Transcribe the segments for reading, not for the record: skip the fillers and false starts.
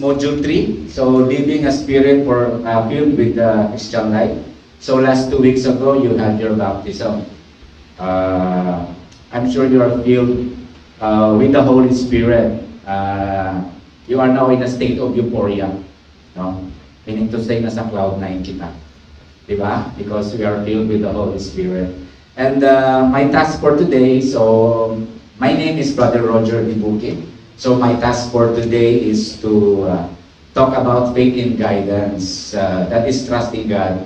module 3. So living a spirit for filled with the Christian life. So last 2 weeks ago, you had your baptism. I'm sure you are filled with the Holy Spirit. You are now in a state of euphoria. No? Meaning to say, nasa cloud 9 kita. Diba? Because we are filled with the Holy Spirit. And my task for today, so my name is Brother Roger Dibuki. So my task for today is to talk about faith in guidance. That is trusting God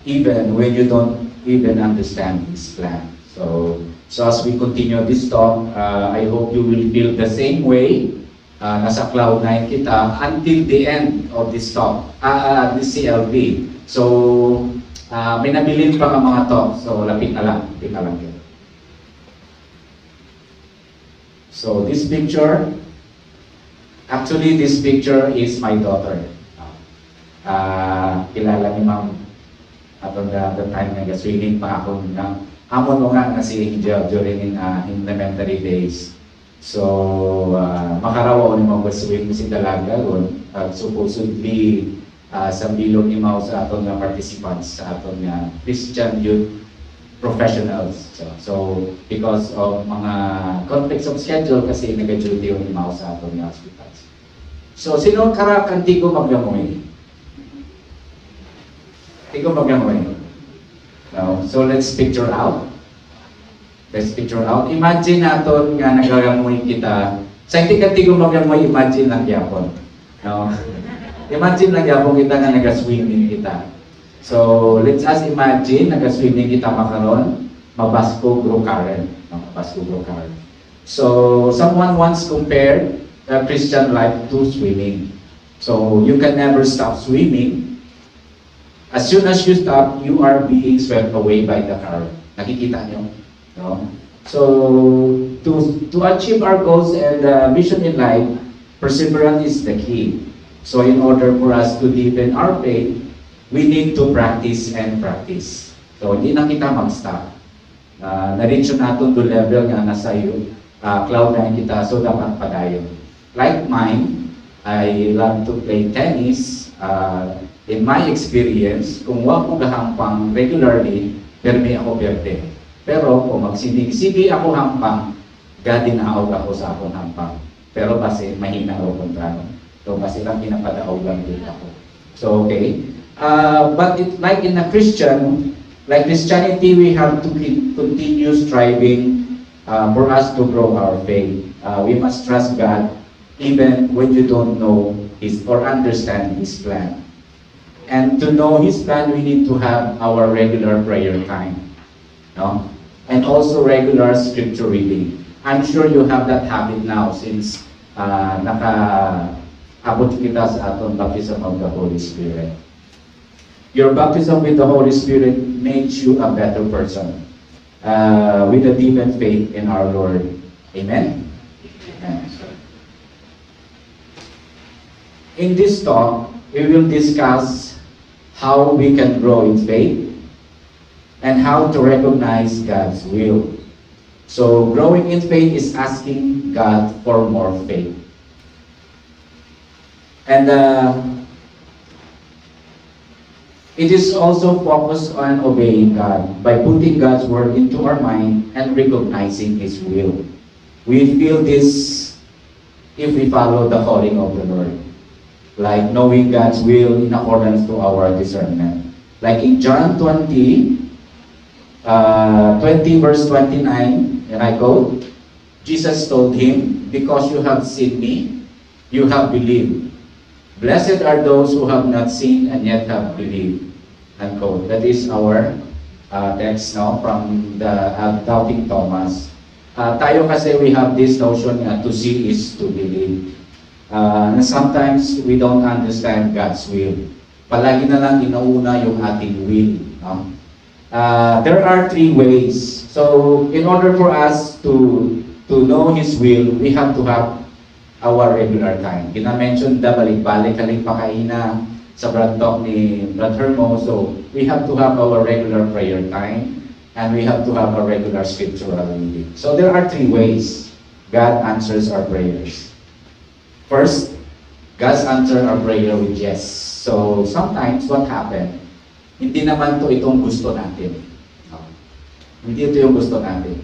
even when you don't even understand His plan. So as we continue this talk, I hope you will feel the same way. Nasa cloud 9 kita until the end of this talk, this CLB. So, may nabilin pa ng mga talk. So, lapit na lang. So, this picture, actually, this picture is my daughter. Kilala ni Ma'am at the time nag-swimming pa ako ng amon mo nga si Angel during in elementary days. So, makarawa ni mga swim si Dalaga ron, supposedly sa bilog ni Mao sa aton nga participants sa aton nga Christian youth professionals. So because of mga conflicts of schedule kasi nag-duty ni Mao sa aton nga hospitals. So, sino karakan tigo maglamoy? Tigo maglamoy. No? So, let's picture out. Let's picture out. Imagine natin nga nagagamoy kita. Sa hindi ka tigo magamoy, imagine lang yapon. No? Imagine lang yapon kita nga naga-swimming kita. So, let's us imagine naga-swimming kita makaron, mabasko gro current. No? Mabasko gro current. So, someone once compared Christian life to swimming. So, you can never stop swimming. As soon as you stop, you are being swept away by the current. Nakikita niyo? No? So, to achieve our goals and mission in life, perseverance is the key. So, in order for us to deepen our faith, we need to practice and practice. So, hindi na kita mag-stop. Na-reach natin to level nga nasa cloud na kita, so dapat padayon. Like mine, I love to play tennis. In my experience, kung wala ko gahampang regularly, permi ako berde. Pero kung magsidig-sigi ako hampang, gadinaawag ako sa akong hampang. Pero kasi mahina ako kontrano. So kasi lang pinapadaawag lang din ako. So okay. But like in a Christian, like Christianity, we have to continue striving for us to grow our faith. We must trust God even when you don't know His or understand His plan. And to know His plan, we need to have our regular prayer time. No? And also regular scripture reading. I'm sure you have that habit now since naka-abot kita sa atong baptism of the Holy Spirit. Your baptism with the Holy Spirit makes you a better person with a deepened faith in our Lord. Amen? Amen. In this talk, we will discuss how we can grow in faith and how to recognize God's will. So, growing in faith is asking God for more faith. And it is also focused on obeying God by putting God's word into our mind and recognizing His will. We feel this if we follow the calling of the Lord. Like knowing God's will in accordance to our discernment. Like in John 20 verse 29, and I quote, Jesus told him, "Because you have seen me, you have believed. Blessed are those who have not seen and yet have believed." Unquote. That is our text now from the Doubting Thomas. Tayo kasi we have this notion to see is to believe. And sometimes we don't understand God's will. Palagi na lang inauna yung ating will. No? There are 3 ways. So, in order for us to know His will, we have to have our regular time. Kina-mention da balik-balik kaling pakaina sa Brad Talk ni Brad Hermo. So, we have to have our regular prayer time and we have to have a regular scriptural reading. So, there are 3 ways God answers our prayers. First, God's answer our prayer with yes. So sometimes what happened, hindi naman to itong gusto natin. No. Hindi ito yung gusto natin.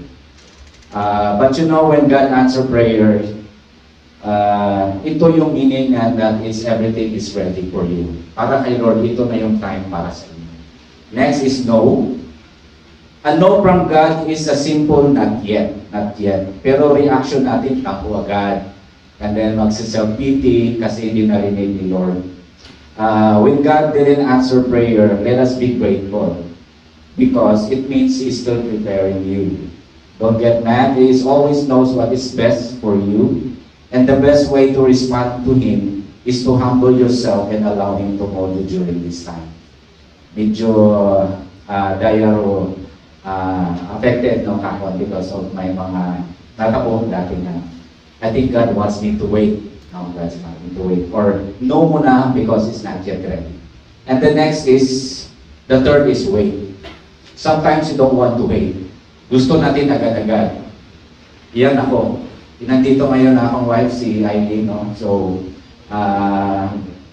But you know, when God answer prayer, ito yung meaning that is everything is ready for you. Para kay Lord, ito na yung time para sa inyo. Next is no. A no from God is a simple not yet, not yet. Pero reaction natin, ako agad. And then magsiself-pity kasi hindi narinig ni Lord. When God didn't answer prayer, let us be grateful. Because it means He's still preparing you. Don't get mad. He always knows what is best for you. And the best way to respond to Him is to humble yourself and allow Him to mold you during this time. Medyo dayaro affected no kakon because of my mga natapong dati na. I think God wants me to wait. No, God's not me to wait. Or no muna because it's not yet ready. And the next is, the third is wait. Sometimes you don't want to wait. Gusto natin agad-agad. Yan ako. Nandito ngayon akong wife, si Aileen, no? So,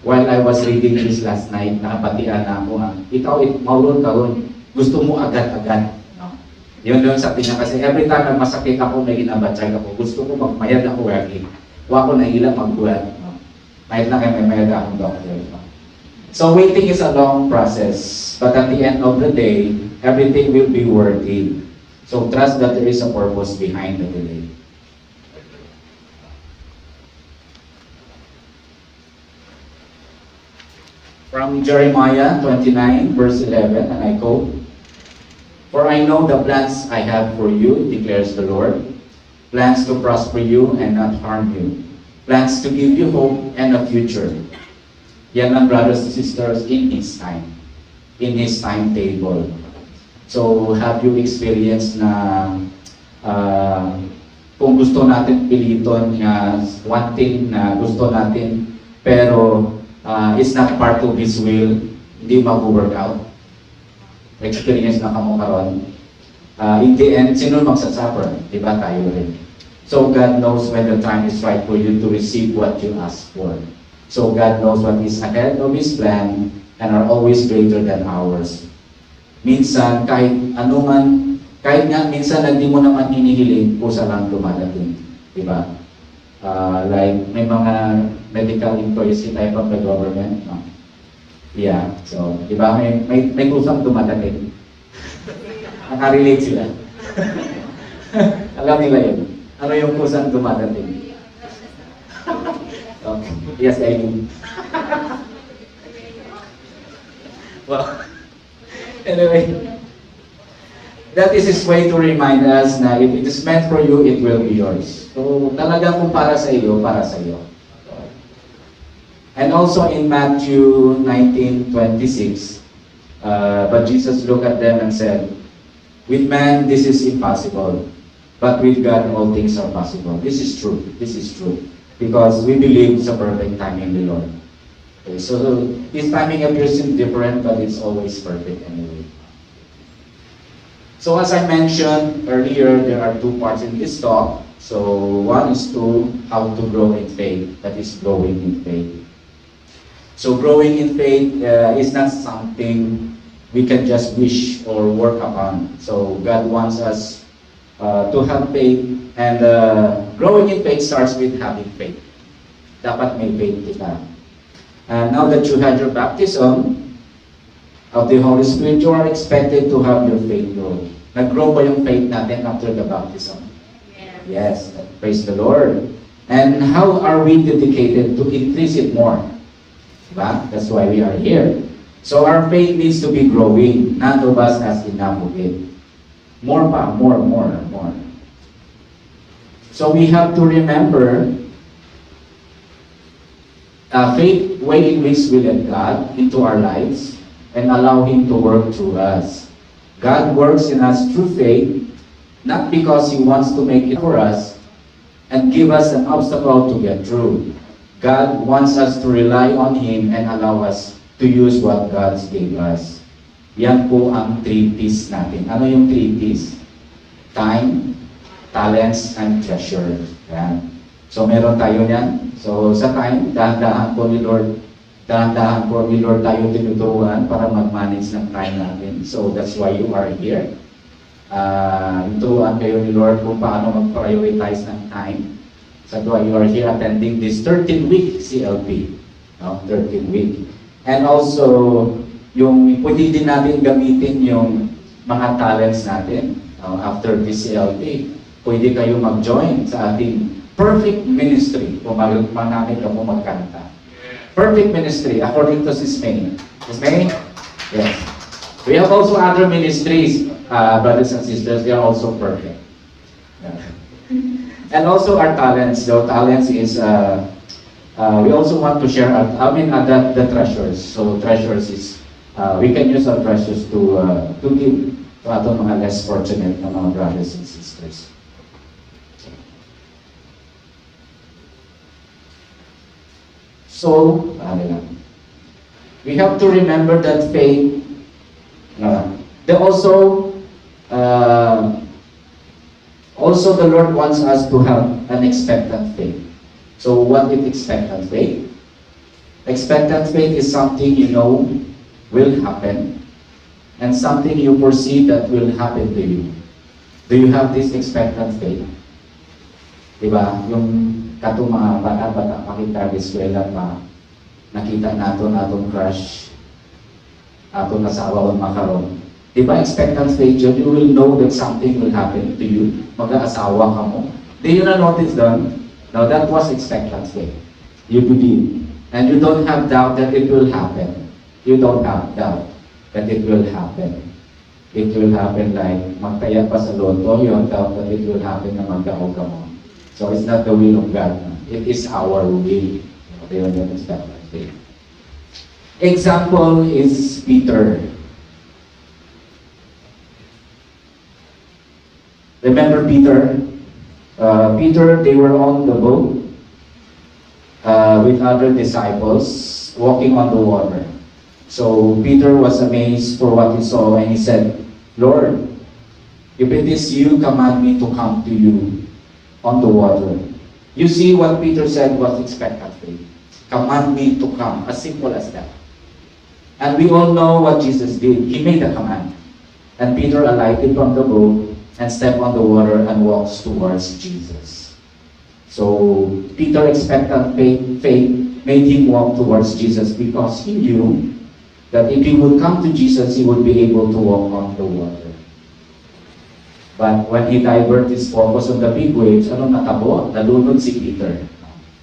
while I was reading this last night, nakapatian na ako, ikaw, maulol ka ron. Gusto mo agad-agad. No? Yun sabi niya, kasi every time na masakit ako, may ginabatsay ako, gusto ko magmayad ako lagi. Huwag ko na ilang magbuhat. No? Mayad lang kayo, may mayad akong doctor. No? So, waiting is a long process. But at the end of the day, everything will be worth it. So, trust that there is a purpose behind the delay. From Jeremiah 29, verse 11, and I quote, "For I know the plans I have for you, declares the Lord, plans to prosper you and not harm you, plans to give you hope and a future." Yan ang brothers and sisters, in His time, in His timetable. So, have you experienced na kung gusto natin piliton na one thing na gusto natin, pero it's not part of His will, hindi mag-work out. Experience na kamo karon. In the end, sino magsasuffer? Diba tayo rin. So God knows when the time is right for you to receive what you ask for. So God knows what is ahead of His plan and are always greater than ours. Minsan, kahit anuman, kahit nga minsan hindi mo naman hinihiling, kusa lang dumadating. Diba? Like, may mga medical employees tayo from the government, no? Yeah, so, di ba, may kusang dumadating. Nakarelate sila. Alam nila yun. Ano yung kusang dumadating? Okay. Yes, I mean. Well, anyway, that is His way to remind us na if it is meant for you, it will be yours. So, talagang kung para sa iyo, para sa iyo. And also in Matthew 19:26, but Jesus looked at them and said, "With man this is impossible, but with God all things are possible." This is true. This is true. Because we believe it's a perfect time in the Lord. Okay, so His timing appears different, but it's always perfect anyway. So as I mentioned earlier, there are two parts in this talk. So one is how to grow in faith, that is growing in faith. So growing in faith is not something we can just wish or work upon. So God wants us to have faith, and growing in faith starts with having faith. Dapat may faith kita. And now that you had your baptism of the Holy Spirit, you are expected to have your faith grow. Nag-grow ba yung faith natin after the baptism? Yes, praise the Lord. And how are we dedicated to increase it more? Diba? That's why we are here. So our faith needs to be growing. None of us has enough of it. More pa, more. So we have to remember, faith way in which we let God into our lives and allow Him to work through us. God works in us through faith, not because He wants to make it for us and give us an obstacle to get through. God wants us to rely on Him and allow us to use what God gave us. Yan po ang 3 T's natin. Ano yung 3 T's? Time, talents, and treasure. Yan. So meron tayo niyan. So sa time, dahan-dahan po ni Lord tayo tinuturuan para mag-manage ng time natin. So that's why you are here. Turuan kayo ni Lord kung paano mag-prioritize ng time. So that's why you are here attending this 13-week CLP. 13-week. And also, pwede din natin gamitin yung mga talents natin. After this CLP, pwede kayo mag-join sa ating perfect ministry kung manamit ako magkanta. Perfect ministry, according to Sis May. Sis May? Yes. We have also other ministries, brothers and sisters, they are also perfect. Yeah. And also our talents. So talents is, we also want to share, the treasures. So treasures is, we can use our treasures to give to atong mga less fortunate na mga brothers and sisters. So, we have to remember that faith, also the Lord wants us to have an expectant faith. So what is expectant faith? Expectant faith is something you know will happen and something you foresee that will happen to you. Do you have this expectant faith? Diba? Yung katong mga bata-bata pakita sa eskwela pa, nakita natong crush, atong nasawa o makaroon. Diba expectant faith yun? You will know that something will happen to you. Mag-aasawa ka mo. Do you notice that? Now that was expectant faith. You believe. And you don't have doubt that it will happen. You don't have doubt that it will happen. It will happen like magtaya pa sa loto, you don't doubt that it will happen na magkaog ka mo. So it's not the will of God. It is our will. Example is Peter. Remember Peter? Peter, they were on the boat with other disciples walking on the water. So Peter was amazed for what he saw and he said, Lord, if it is you, command me to come to you on the water. You see what Peter said was expectant faith. Command me to come. As simple as that. And we all know what Jesus did. He made a command. And Peter alighted from the boat and stepped on the water and walks towards Jesus. So Peter expectant faith made him walk towards Jesus because he knew that if he would come to Jesus, he would be able to walk on the water. But when he diverted his focus on the big waves, ano natabo? Nalunod si Peter.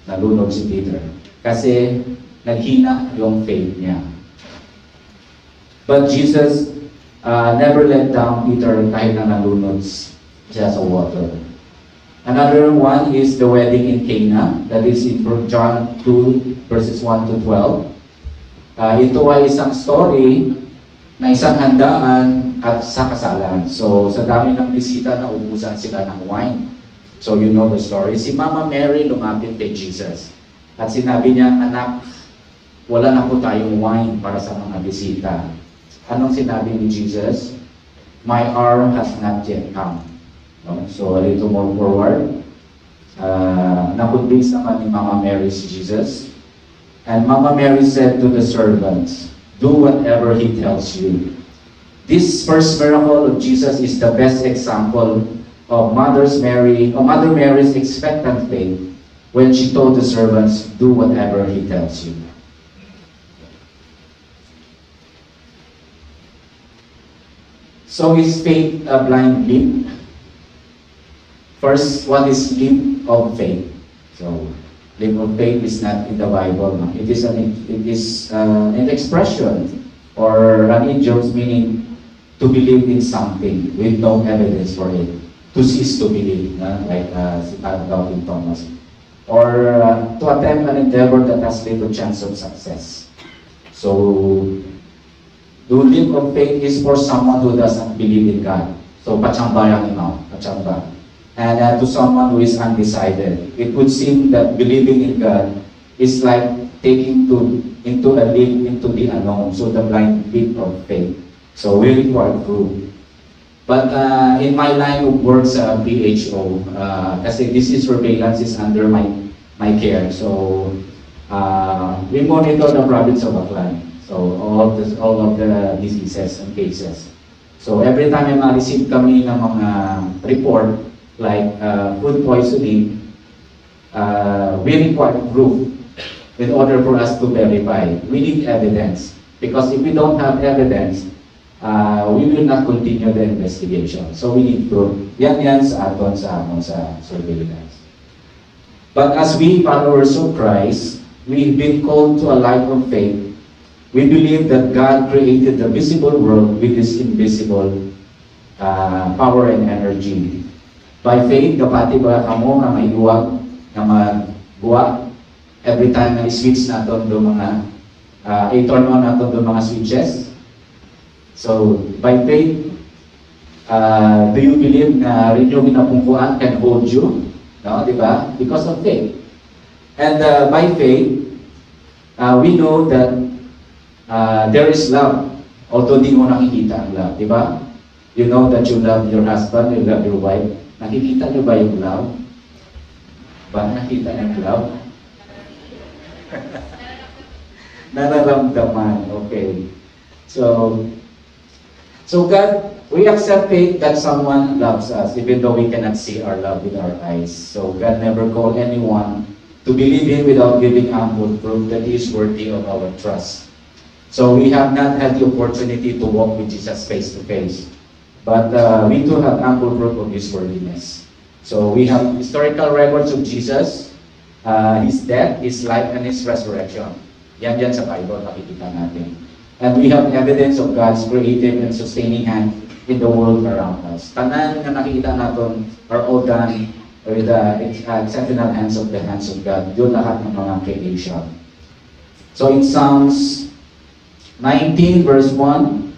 Nalunod si Peter. Kasi naghina yung faith niya. But Jesus never let down Peter kahit na nalunod siya sa water. Another one is the wedding in Cana. That is in John 2, verses 1 to 12. Ito ay isang story na isang handaan at sa kasalan. So, sa dami ng bisita, naubusan sila ng wine. So, you know the story. Si Mama Mary lumapit kay Jesus. At sinabi niya, anak, wala na po tayong wine para sa mga bisita. Anong sinabi ni Jesus? My hour has not yet come. So, a little more forward. Nakudbis naman ni Mama Mary si Jesus. And Mama Mary said to the servants, do whatever he tells you. This first miracle of Jesus is the best example of Mother Mary's expectant faith when she told the servants, do whatever he tells you. So is faith a blind leap? First, what is leap of faith? So, leap of faith is not in the Bible. No? It is an expression or an idiom meaning to believe in something with no evidence for it. To cease to believe, like Doubting Thomas. Or to attempt an endeavor that has little chance of success. So, the leap of faith is for someone who doesn't believe in God. So, patsamba yung imaw, patsamba. And to someone who is undecided. It would seem that believing in God is like taking into a leap into the unknown. So, the blind leap of faith. So, we require proof. But in my line of work sa PHO, kasi this is surveillance is under my care. So we monitor the province of Aklan. So all of the diseases and cases. So every time may ma-receive kami ng mga report like food poisoning, we require proof in order for us to verify. We need evidence. Because if we don't have evidence, we will not continue the investigation. So we need proof. Yan sa aton sa surveillance. But as we followers of Christ, we've been called to a life of faith. We believe that God created the visible world with His invisible power and energy. By faith, kapati ba kamo nga may iwag, nga magbuwa, every time na i-switch natin do mga, i-turn on natin do mga switches. So, by faith, do you believe na rin yung pinapungkuan can hold you? No, di ba? Because of faith. And by faith, we know that there is love, although di mo nakikita ang love, di ba? You know that you love your husband, you love your wife. Nakikita niyo ba yung love? Ba, nakita niyo yung love? Nararamdaman, okay. So God, we accept faith that someone loves us, even though we cannot see our love with our eyes. So God never called anyone to believe Him without giving ample proof that He is worthy of our trust. So we have not had the opportunity to walk with Jesus face to face. But we do have ample proof of His worthiness. So we have historical records of Jesus, His death, His life, and His resurrection. Yan sa Bible, nakikita natin. And we have evidence of God's creative and sustaining hand in the world around us. Tanan na nakikita natin are all done with the exceptional hands of God. Yun lahat ng mga creation. So in Psalms 19 verse 1,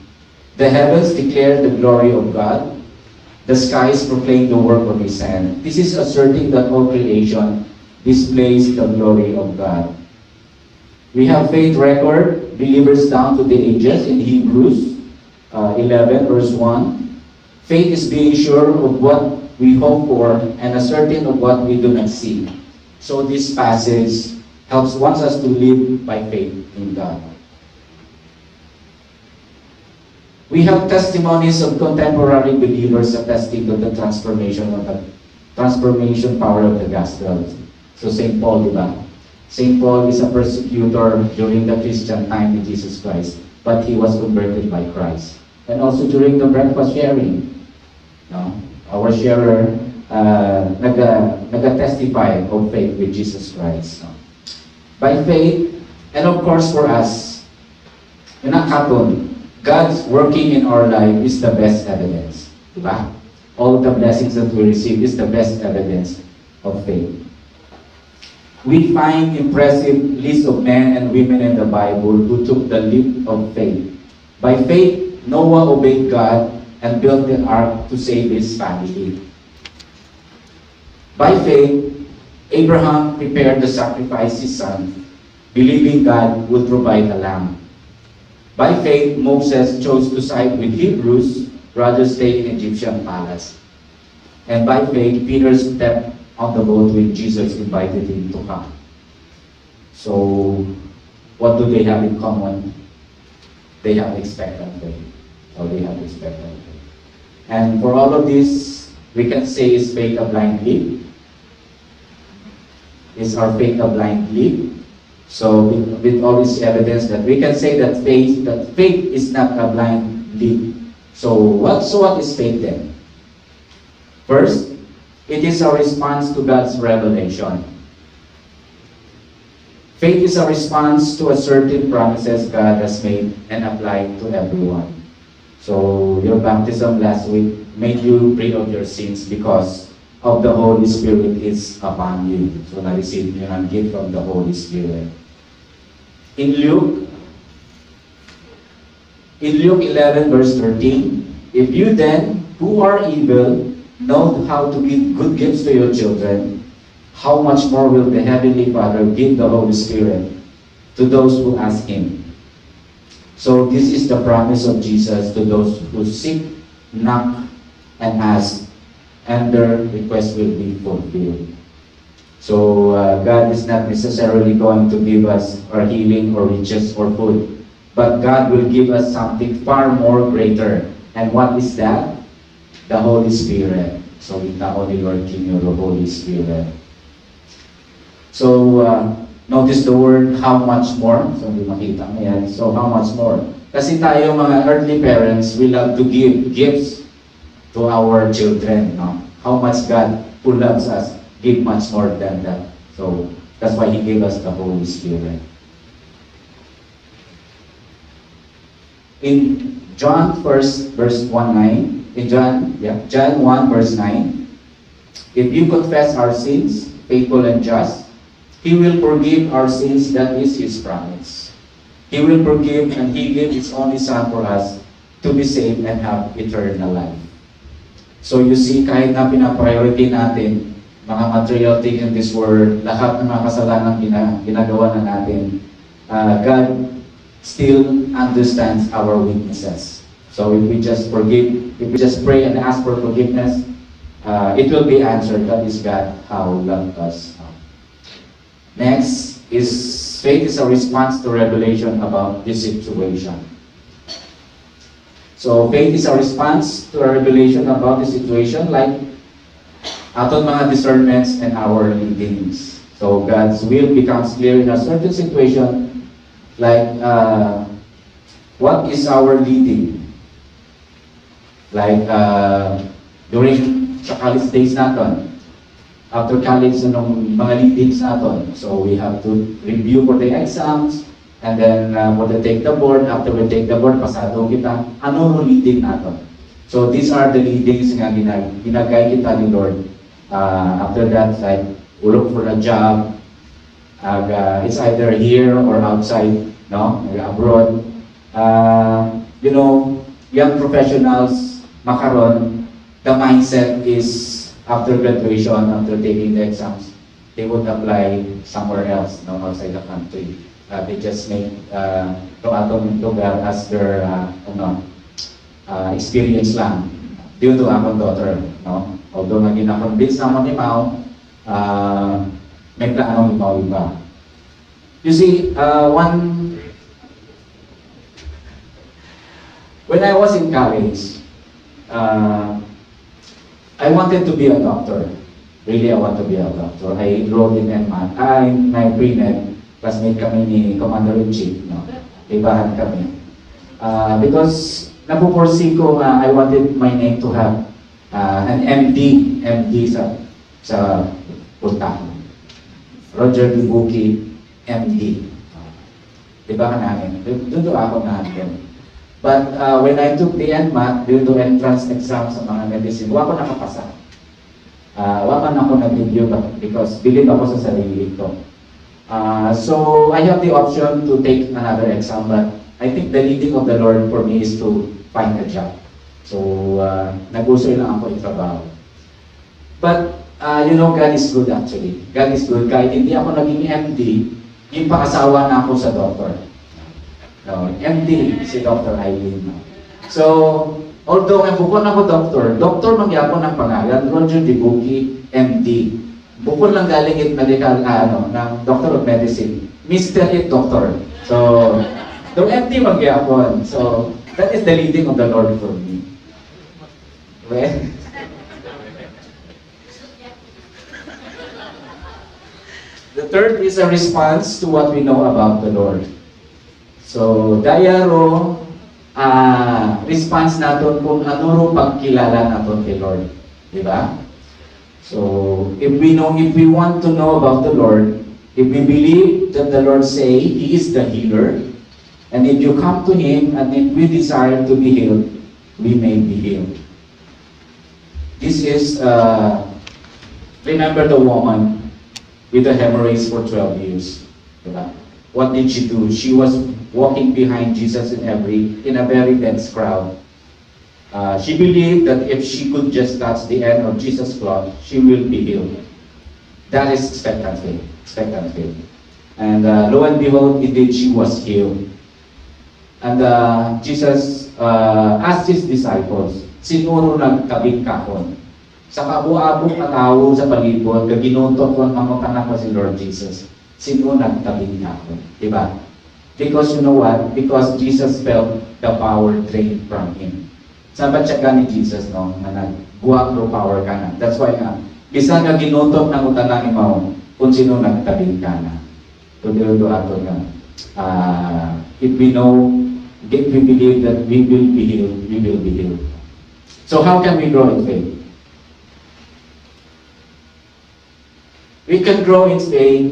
the heavens declare the glory of God. The skies proclaim the work of His hand. This is asserting that all creation displays the glory of God. We have faith record, believers down to the ages in Hebrews 11 verse 1. Faith is being sure of what we hope for and asserting of what we do not see. So this passage wants us to live by faith in God. We have testimonies of contemporary believers attesting to the transformation power of the gospel. So St. Paul, di ba? St. Paul is a persecutor during the Christian time with Jesus Christ, but he was converted by Christ. And also during the breakfast sharing, no? Our sharer nag-testify of faith with Jesus Christ. No? By faith, and of course for us, God's working in our life is the best evidence. Diba? All the blessings that we receive is the best evidence of faith. We find impressive lists of men and women in the Bible who took the leap of faith. By faith, Noah obeyed God and built the ark to save his family. By faith, Abraham prepared to sacrifice his son, believing God would provide a lamb. By faith, Moses chose to side with Hebrews rather stay in Egyptian palace. And by faith, Peter stepped on the boat when Jesus invited him to come. So, what do they have in common? They have expectant faith. So they have expectant faith. And for all of this, we can say, is faith a blind leap? Is our faith a blind leap? So with all this evidence that we can say that faith is not a blind leap. So what is faith then? First, it is a response to God's revelation. Faith is a response to a certain promises God has made and applied to everyone. So your baptism last week made you free of your sins because of the Holy Spirit is upon you. So na-receive you ang gift from the Holy Spirit. In Luke 11 verse 13, if you then, who are evil, know how to give good gifts to your children, how much more will the Heavenly Father give the Holy Spirit to those who ask Him? So this is the promise of Jesus to those who seek, knock, and ask, and their request will be fulfilled. So God is not necessarily going to give us our healing or riches or food, but God will give us something far more greater. And what is that? The Holy Spirit. So itao ni Lord King the Holy Spirit. So notice the word how much more. So hindi makita mo yan. So how much more? Kasi tayo mga earthly parents, we love to give gifts to our children. No? How much God who loves us give much more than that. So that's why He gave us the Holy Spirit. In John 1 verse 1:9, in John 1 verse 9, if you confess our sins, faithful and just, He will forgive our sins. That is His promise. He will forgive, and He gave His only Son for us to be saved and have eternal life. So you see, kahit na pinapriority natin mga material things in this world, lahat ng mga kasalanan ginagawa na natin, God still understands our weaknesses. So if we just forgive, if we just pray and ask for forgiveness, it will be answered. That is God, how loved us. Next is faith is a response to revelation about this situation. So faith is a response to a revelation about the situation, like aton mga discernments and our leadings. So God's will becomes clear in a certain situation, like what is our leading? Like during sa college days natin, after college nung mga leadings natin, so we have to review for the exams, and then for the take the board. After we take the board, pasado kita, ano leading natin? So these are the leadings nga ginagay kita ni Lord. After that, like, we look for a job. It's either here or outside, no, abroad. You know, young professionals, makaron, the mindset is after graduation, after taking the exams, they would apply somewhere else, no, outside the country. They just make to atong lugar as their experience lang. Due to akong daughter, no? Although nga gina-convince naman ni Mao, may planong iba. You see, when I was in college, I wanted to be a doctor. Really, I want to be a doctor. I enrolled in NMAT. My pre-med, classmate kami ni Commander-in-Chief, no? Ibahan kami. Because napuporsi ko I wanted my name to have an MD sa punta. Roger Dibuki, MD. Diba ka namin? Doon to ako natin. But when I took the NMAT, due to entrance exam sa mga medicine, wala ko nakapasa. Wala man ako nag-review because believe ako sa sarili ko. So I have the option to take another exam, but I think the leading of the Lord for me is to find a job. So nag-usoy lang ako itrabaho. But you know, God is good actually. God is good. Kahit hindi ako naging MD, yung pakasawa na ako sa doctor. No, MD, si Dr. Eileen. So, although nga bukod ako doctor magyapon ang pangalan, Roger Dibuki, MD. Bukod lang galing it medical, ng Doctor of Medicine. Mr. It Doctor. So, the MD magyapon. So, that is the leading of the Lord for me. Well, the third is a response to what we know about the Lord. So, dayaro, response natin kung ano ro pagkilala natin kay Lord. Diba? So, if we want to know about the Lord, if we believe that the Lord say He is the healer, and if you come to Him and if we desire to be healed, we may be healed. This is, remember the woman with the hemorrhage for 12 years. Diba? What did she do? She was walking behind Jesus in a very dense crowd. She believed that if she could just touch the end of Jesus' cloth, she will be healed. That is expectant faith. And lo and behold, indeed she was healed. And Jesus asked His disciples, Sinuro nagtabing kahon. Sa kabu-abong na tao sa palibot, gaginutok ko ang mamutanan ko si Lord Jesus. Sino nagtabing kahon? Diba? Because you know what? Because Jesus felt the power drained from Him. Sabat siya ka ni Jesus, no? Na nagbuwag no power ka na. That's why nga, bisa nga ginutok ng utanan ni Mao, kung sino nagtabing ka na. Tuloy-tuloy ato nga. If we know, if we believe that we will be healed, we will be healed. So how can we grow in faith? We can grow in faith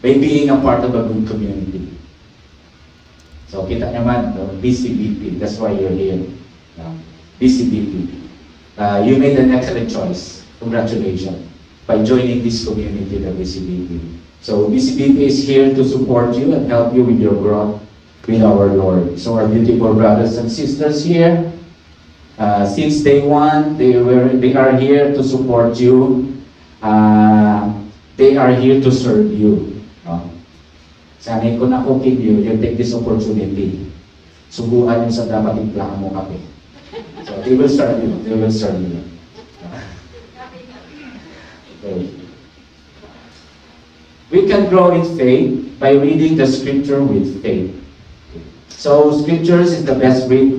by being a part of a good community. So kita naman, BCBP, that's why you're here. BCBP. You made an excellent choice. Congratulations. By joining this community, the BCBP. So BCBP is here to support you and help you with your growth with our Lord. So our beautiful brothers and sisters here, since day one, they are here to support you. They are here to serve you. Sanay ko na cooking you take this opportunity. Subukan yung sa dapat implahan mo kape. So they will serve you. They will serve you. Okay. We can grow in faith by reading the scripture with faith. So scriptures is the best read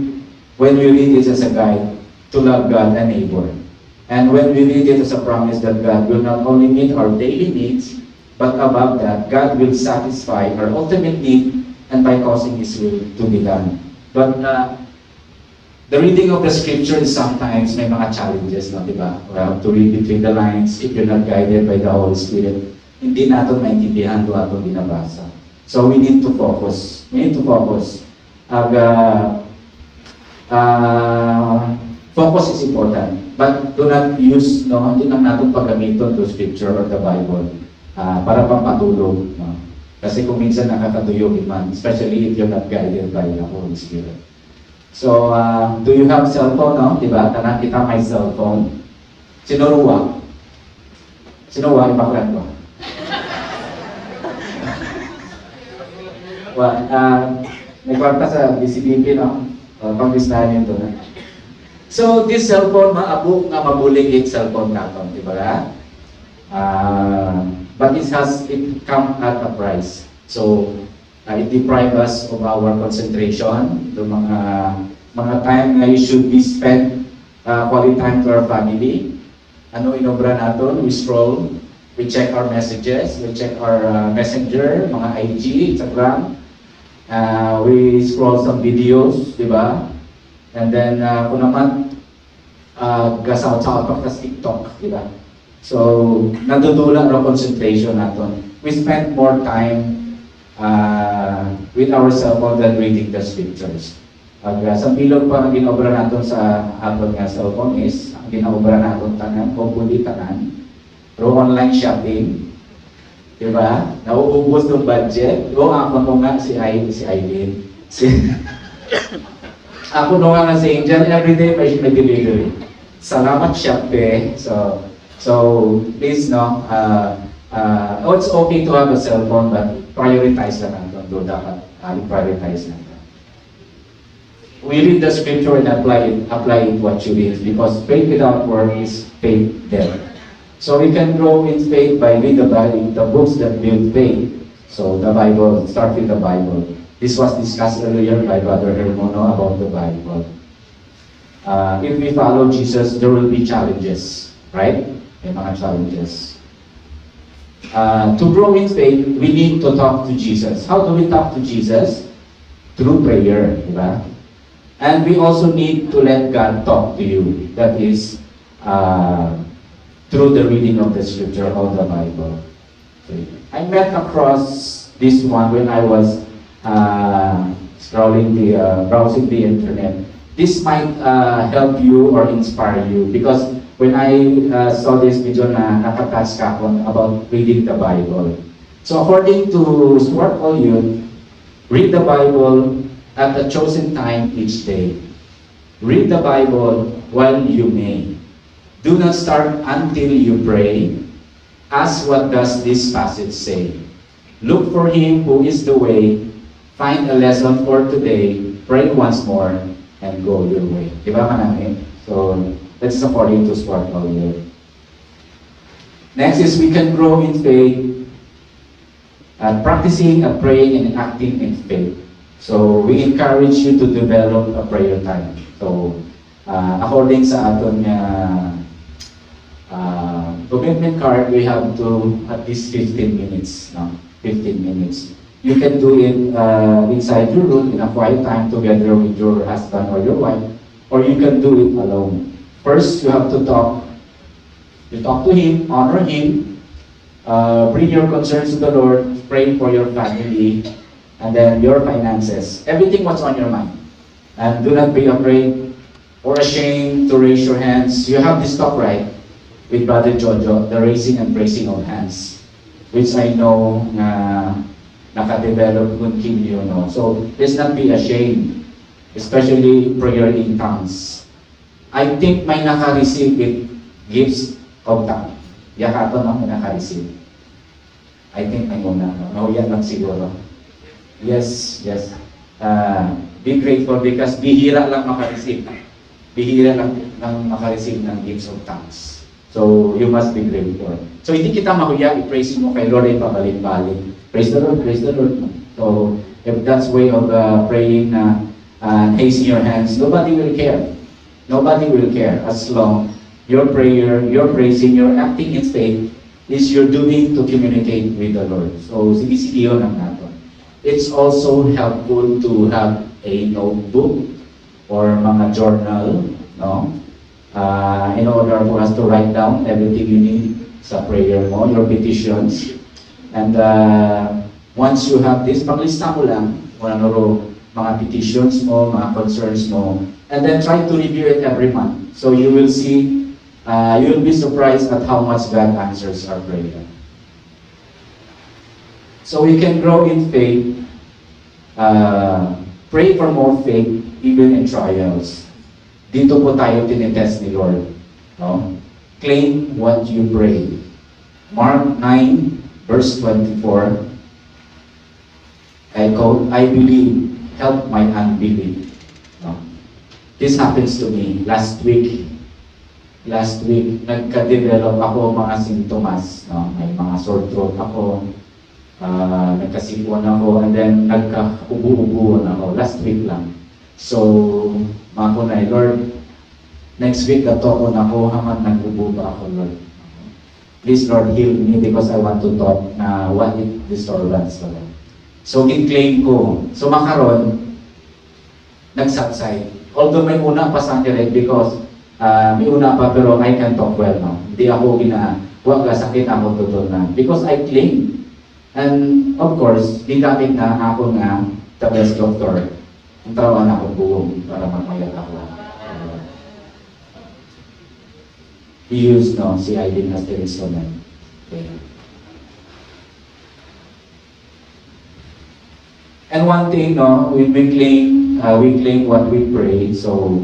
when we read it as a guide to love God and neighbor. And when we read it as a promise that God will not only meet our daily needs, but above that, God will satisfy our ultimate need and by causing His will to be done. But the reading of the scripture is sometimes may mga challenges, no, di ba? We have to read between the lines if you're not guided by the Holy Spirit. Hindi natin maintindihan kung atong binabasa. So we need to focus. We need to focus. Focus is important. But do not use, no, hindi lang natin paggamiton to scripture or the Bible para pampatulog. No? Kasi kung minsan nakakatuyog iman, especially if you're not guided by the Holy Spirit. So, do you have cellphone, no? Diba? Tanan kita may cellphone. Sino ruwa? Sino ruwa? Ipakulat ko. May kwarta sa BCBP, no? Pag-listahan yun doon. So, this cellphone, maabuk nga mabuling it cellphone natin, di ba? But it come at a price. So, it deprive us of our concentration, the mga time na you should be spent quality time to our family. Ano inobra natin? We scroll, we check our messages, we check our messenger, mga IG, Instagram. We scroll some videos, di ba? And then, kung naman, gasaw-saw pa sa TikTok, di ba? So, nadudula ang concentration natin. We spend more time with our cellphone than reading the scriptures. Sa bilog pa ang ginobra natin sa aton nga cellphone is, ang ginobra natin tanan, hopefully tanan, through online shopping, di ba? Nauubos ng budget. O, ako mo nga si Aileen. Ako nung nga si Angel, everyday may delivery. Salamat Shopee. So please, no, it's okay to have a cellphone, but prioritize lang natin. Doon dapat prioritize natin. We read the scripture and apply it what you read, because faith without work is faith dead. So we can grow in faith by reading the books that build faith. So the Bible, start with the Bible. This was discussed earlier by Brother Hermono about the Bible. If we follow Jesus, there will be challenges, right? May mga challenges. To grow in faith, we need to talk to Jesus. How do we talk to Jesus? Through prayer, diba? And we also need to let God talk to you. That is, through the reading of the scripture or the Bible. Okay. I met across this one when I was browsing the internet. This might help you or inspire you, because when I saw this video na nakatouch ka about reading the Bible. So according to Smart All Youth, read the Bible at a chosen time each day. Read the Bible while you may. Do not start until you pray. Ask, what does this passage say? Look for Him who is the way. Find a lesson for today. Pray once more. and go your way. Di ba manami? So, that's according to Stuart Oliver. Next is we can grow in faith practicing, praying, and acting in faith. So, we encourage you to develop a prayer time. So, according sa aton commitment card, we have to at least 15 minutes. No? 15 minutes. You can do it inside your room in a quiet time together with your husband or your wife, or you can do it alone. First, you have to talk. You talk to Him, honor Him, bring your concerns to the Lord, pray for your family, and then your finances. Everything what's on your mind. And do not be afraid or ashamed to raise your hands. You have this talk, right? With Brother Jojo, the raising and praising of hands, which I know naka-develop continue, no? So, let's not be ashamed, especially prayer in tongues. I think may naka-receive it gifts of tongue. Yakato na may naka-receive. I think may una. Nahuyan lang siguro. Yes, yes. Be grateful because bihira lang maka-receive. Bihira lang maka-receive ng gifts of tongues. So, you must be grateful. So, hindi kita mahuya, i-praise mo kay Lord ay pabalik-balik. Praise the Lord, praise the Lord. So, if that's way of praying and raising your hands, nobody will care. Nobody will care as long your prayer, your praising, your acting in faith is your doing to communicate with the Lord. So, sige yun ang natin. It's also helpful to have a notebook or mga journal, no? In order for us to write down everything you need sa prayer mo, your petitions. And once you have this, paglista mo lang kung ano mga petitions mo, mga concerns mo, and then try to review it every month. So you will see, you will be surprised at how much God answers our prayer. So we can grow in faith, pray for more faith even in trials. Dito po tayo tinitest ni Lord. No? Claim what you pray. Mark 9, verse 24, I quote, I believe, help my unbelief. No? This happens to me last week. Last week, nagka-develop ako mga sintomas. No? May mga sore throat ako, nagkasipon ako, and then nagka-ubo-ubuan ako. Last week lang. So, ako na, Lord, next week ato ako na ko, haman nag-ubo ba ako, Lord. Please, Lord, heal me because I want to talk na what is disturbance. So, in-claim ko. So, makaroon, nagsubside. Although may una pa sa akin because may una pa pero I can talk well now. Hindi ako huwag sakit ako tutunan. Because I claim. And of course, di gamit na ako nga the best doctor. Ang trawan ako buong para magmayat ako. He used si Aileen as the instrument. Okay. And one thing, we claim what we pray. So,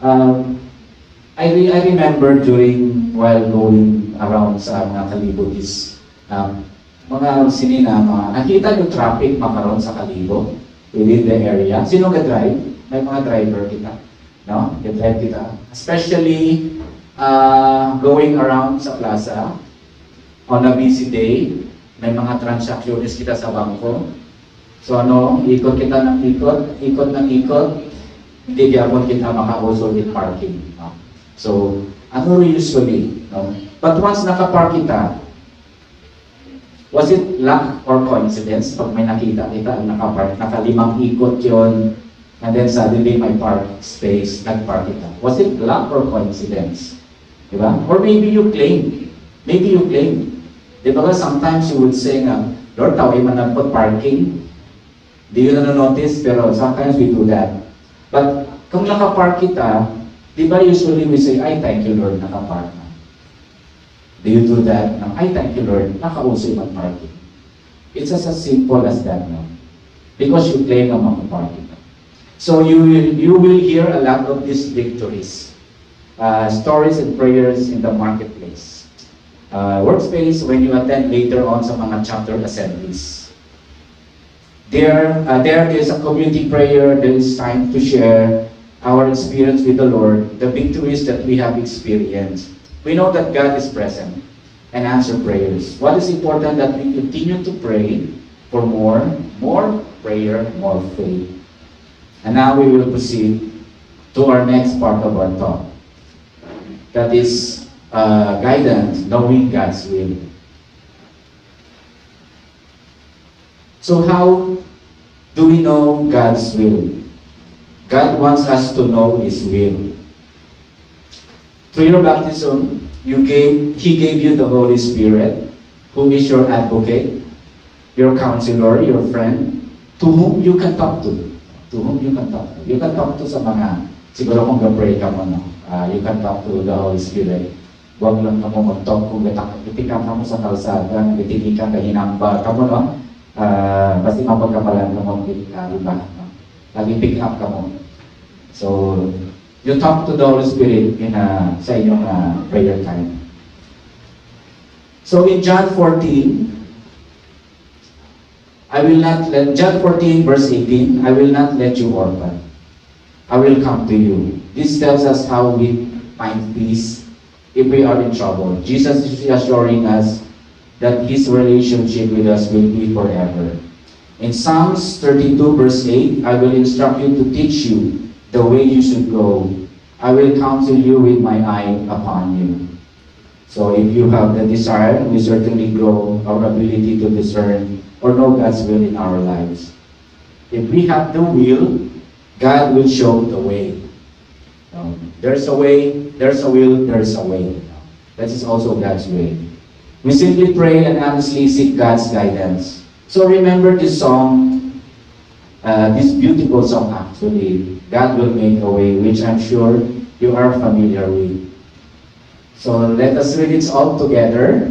I remember while going around sa mga Kalibo mga sininama, nakita yung traffic makaroon sa Kalibo within the area. Sino ka-drive? May mga driver kita. No? Ka-drive kita. Especially going around sa plaza on a busy day, may mga transactions kita sa bangko. So ikot kita ng ikot ng ikot, hindi gyapon kita makausol in parking. No? So, usually, no? But once naka-park kita, was it luck or coincidence? Pag may nakita kita naka-park, naka-5 ikot yon, and then suddenly may park space, nag-park kita. Was it luck or coincidence? Diba? Or maybe you claim. Maybe you claim. Diba sometimes you would say nga, Lord, taway man ang parking. Di yun na-notice, pero sometimes we do that. But kung nakapark kita, di ba usually we say, I thank you Lord, nakapark na. Do you do that? No? I thank you Lord, nakauso yung parking. It's as simple as that, no? Because you claim na makaparking. So you will hear a lot of these victories. Stories and prayers in the marketplace. Workspace, when you attend later on sa mga chapter assemblies. There is a community prayer, there is time to share, our experience with the Lord, the victories that we have experienced, we know that God is present and answer prayers. What is important that we continue to pray for more prayer, more faith. And now we will proceed to our next part of our talk. That is guidance, knowing God's will. So how do we know God's will? God wants us to know His will. Through your baptism, He gave you the Holy Spirit, who is your advocate, your counselor, your friend, to whom you can talk to. To whom you can talk to. You can talk to sa mga, siguro kung ga-pray ka mo, no? You can talk to the Holy Spirit. Huwag lang ka mo mag-talk kung itikam ka mo sa kalsada, itili ka, kahinamba ka mo, no? Basta mapagkamalan ka mo, iba, no? Lagi pick up ka mo. So, you talk to the Holy Spirit sa inyong prayer time. So in John 14, John 14 verse 18, I will not let you orphan. I will come to you. This tells us how we find peace if we are in trouble. Jesus is assuring us that His relationship with us will be forever. In Psalms 32 verse 8, I will instruct you to teach you the way you should go. I will counsel you with my eye upon you. So if you have the desire, we certainly grow our ability to discern or know God's will in our lives. If we have the will, God will show the way. There's a way, there's a will, there's a way. That is also God's way. We simply pray and honestly seek God's guidance. So remember this song, this beautiful song actually, God will make a way, which I'm sure you are familiar with. So let us read it all together.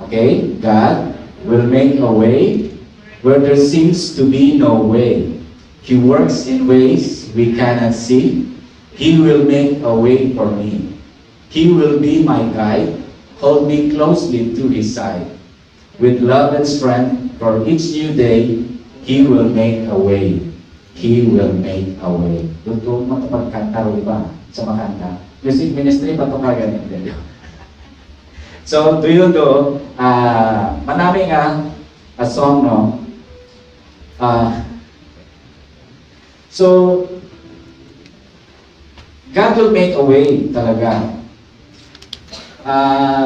Okay, God will make a way where there seems to be no way. He works in ways we cannot see. He will make a way for me. He will be my guide, hold me closely to His side. With love and strength for each new day, He will make a way. He will make a way. Doon mo ito pagkanta, di ba? Sa makanta. Music ministry, pa ito ka ganyan. So, do you know, manami nga, a song, no? So, God will make a way talaga.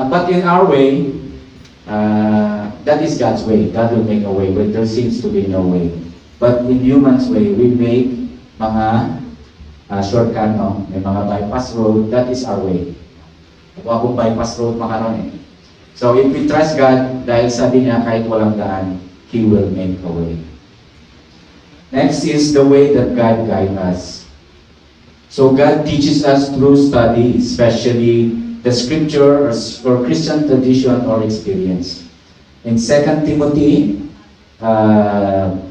But in our way, that is God's way. God will make a way, but there seems to be no way. But in human's way, we make mga shortcut, no? May mga bypass road, that is our way. Huwag akong bypass road makaroon eh. So if we trust God, dahil sabi niya kahit walang daan, He will make a way. Next is the way that God guides us. So God teaches us through study, especially the scripture or Christian tradition or experience. In 2 Timothy